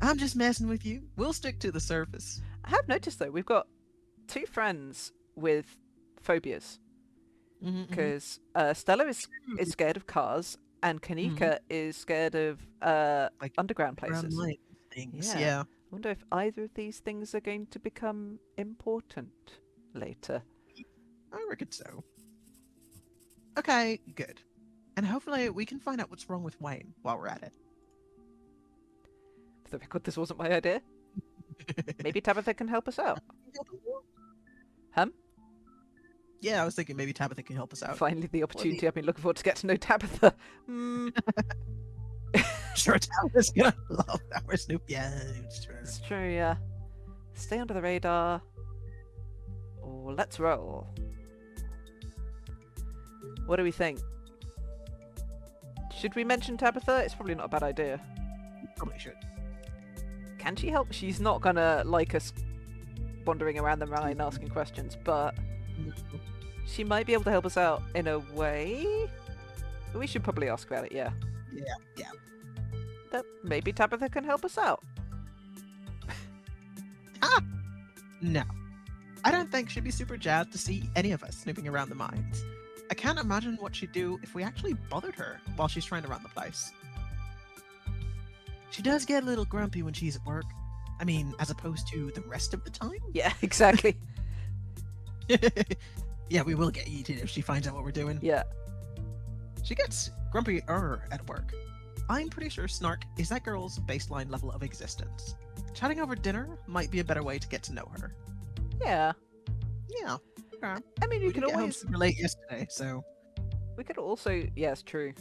I'm just messing with you. We'll stick to the surface. I have noticed though, we've got 2 friends with phobias. Because Stella is scared of cars, and Kanika is scared of Like underground Around places. light things. Yeah. Yeah. I wonder if either of these things are going to become important later. I reckon so. Okay, good. And hopefully we can find out what's wrong with Wayne while we're at it. For the record, this wasn't my idea. Maybe Tabitha can help us out. Hum? Yeah, I was thinking maybe Tabitha can help us out. Finally, the opportunity I've been looking forward to get to know Tabitha. Sure, Tabitha's gonna love that we're Snoop. Yeah, it's true. It's true, yeah. Stay under the radar. Or let's roll. What do we think? Should we mention Tabitha? It's probably not a bad idea. Probably should. Can she help? She's not gonna like us wandering around the mine asking questions, but she might be able to help us out in a way. We should probably ask about it, yeah. Yeah. That maybe Tabitha can help us out. No. I don't think she'd be super jazzed to see any of us snooping around the mines. I can't imagine what she'd do if we actually bothered her while she's trying to run the place. She does get a little grumpy when she's at work. I mean, as opposed to the rest of the time. Yeah, exactly. Yeah, we will get eaten if she finds out what we're doing. Yeah. She gets grumpy-er at work. I'm pretty sure Snark is that girl's baseline level of existence. Chatting over dinner might be a better way to get to know her. Yeah. Yeah. Okay. I mean, We you did could get home always. super late yesterday, so We could also. Yeah, it's true.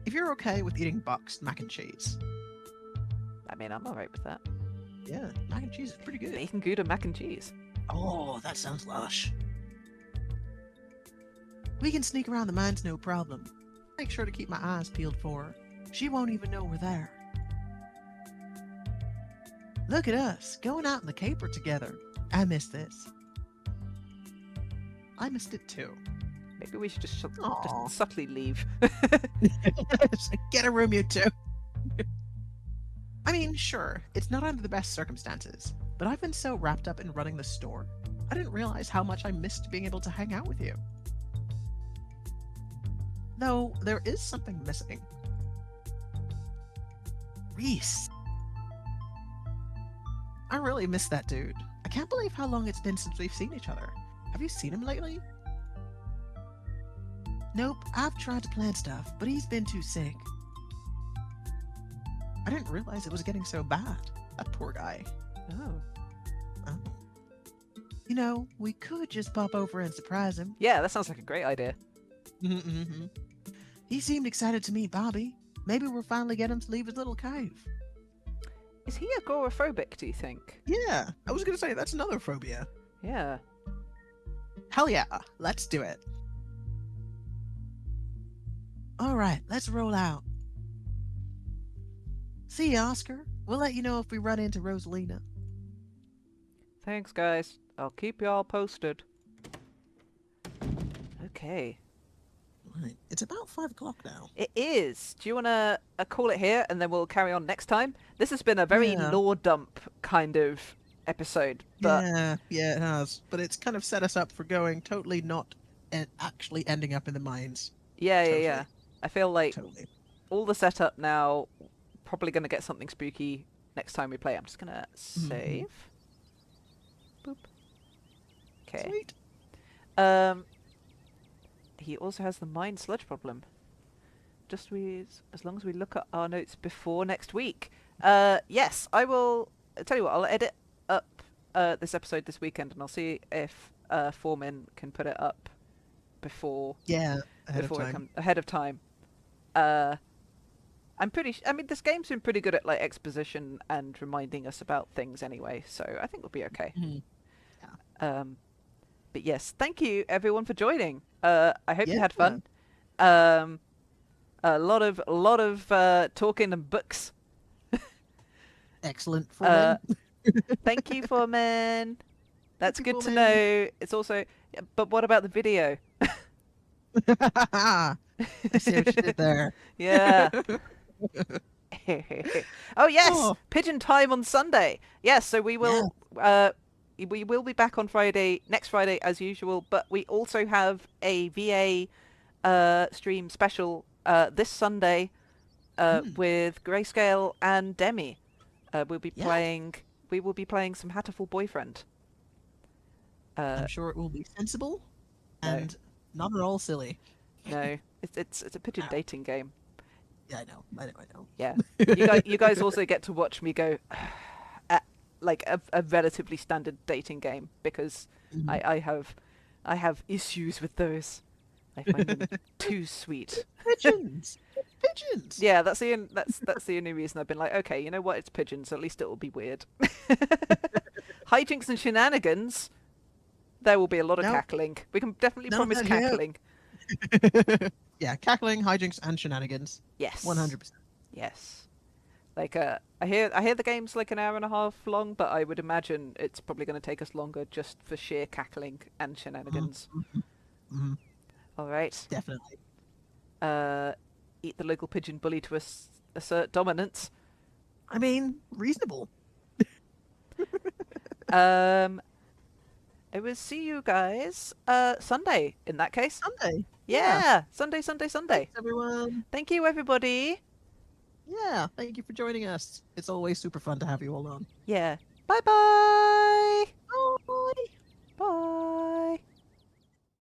if you're okay with eating boxed mac and cheese, I mean, I'm alright with that. yeah, mac and cheese is pretty good. Bacon Gouda mac and cheese. Oh, that sounds lush. We can sneak around the mines no problem. Make sure to keep my eyes peeled for her. She won't even know we're there. Look at us, going out in the caper together. I miss this. I missed it too. Maybe we should just Aw. subtly leave. Get a room, you two. I mean, sure, it's not under the best circumstances, but I've been so wrapped up in running the store, I didn't realize how much I missed being able to hang out with you. Though, there is something missing. Reese. I really miss that dude. I can't believe how long it's been since we've seen each other. Have you seen him lately? Nope, I've tried to plan stuff, but he's been too sick. I didn't realize it was getting so bad. That poor guy. Oh. Oh. You know, we could just pop over and surprise him. Yeah, that sounds like a great idea. Mm-hmm. He seemed excited to meet Bobby. Maybe we'll finally get him to leave his little cave. Is he agoraphobic, do you think? Yeah, I was gonna say that's another phobia. Yeah. Hell yeah, let's do it. Alright, let's roll out. See ya, Oscar. We'll let you know if we run into Rosalina. Thanks, guys. I'll keep you all posted. Okay. Right, it's about 5 o'clock now. It is. Do you want to call it here and then we'll carry on next time? This has been a very Yeah. lore dump kind of episode, but Yeah, it has. But it's kind of set us up for going totally not and actually ending up in the mines. yeah. Totally. I feel like Totally. all the setup now, probably going to get something spooky next time we play. I'm just going to save. Boop. Okay. Sweet. He also has the mind sludge problem. Just as long as we look at our notes before next week. Yes, I will. Tell you what, I'll edit up this episode this weekend, and I'll see if Foreman can put it up before Yeah, ahead of it time. comes ahead of time. I'm pretty. I mean, this game's been pretty good at like exposition and reminding us about things anyway, so I think we'll be okay. Mhm. But yes, thank you everyone for joining. I hope you Yeah. had fun. A lot of talking and books. Excellent for Uh, Thank you, Foreman. That's Happy good to full moon. know. It's also, yeah, but what about the video? I see what you did there. Yeah. Oh yes, Oh, pigeon time on Sunday. Yes, so we will be back on Friday, next Friday as usual, but we also have a VA stream special this Sunday with Grayscale and Demi. We'll be yeah. playing. We will be playing some Hatterful Boyfriend. I'm sure it will be sensible No. and not at all silly. No, it's a pigeon Ow. dating game. Yeah, I know. Yeah, you guys also get to watch me go at like a relatively standard dating game because Mhm. I have issues with those. I find them too sweet. Pigeons. Pigeons. Yeah, that's the only reason I've been like, okay, you know what? It's pigeons. At least it will be weird. Hijinks and shenanigans. There will be a lot of No. cackling. We can definitely None of promise that here. cackling. Yeah, cackling, hijinks, and shenanigans. Yes. 100%. Yes. Like I hear the game's like an hour and a half long, but I would imagine it's probably going to take us longer just for sheer cackling and shenanigans. Mm-hmm. All right. Definitely. Eat the local pigeon bully to assert dominance. I mean, reasonable. I will see you guys Sunday in that case. Sunday. Yeah. Sunday. Thanks, everyone. Thank you, everybody. Yeah, thank you for joining us. It's always super fun to have you all on. Yeah. Bye-bye. Bye. Bye.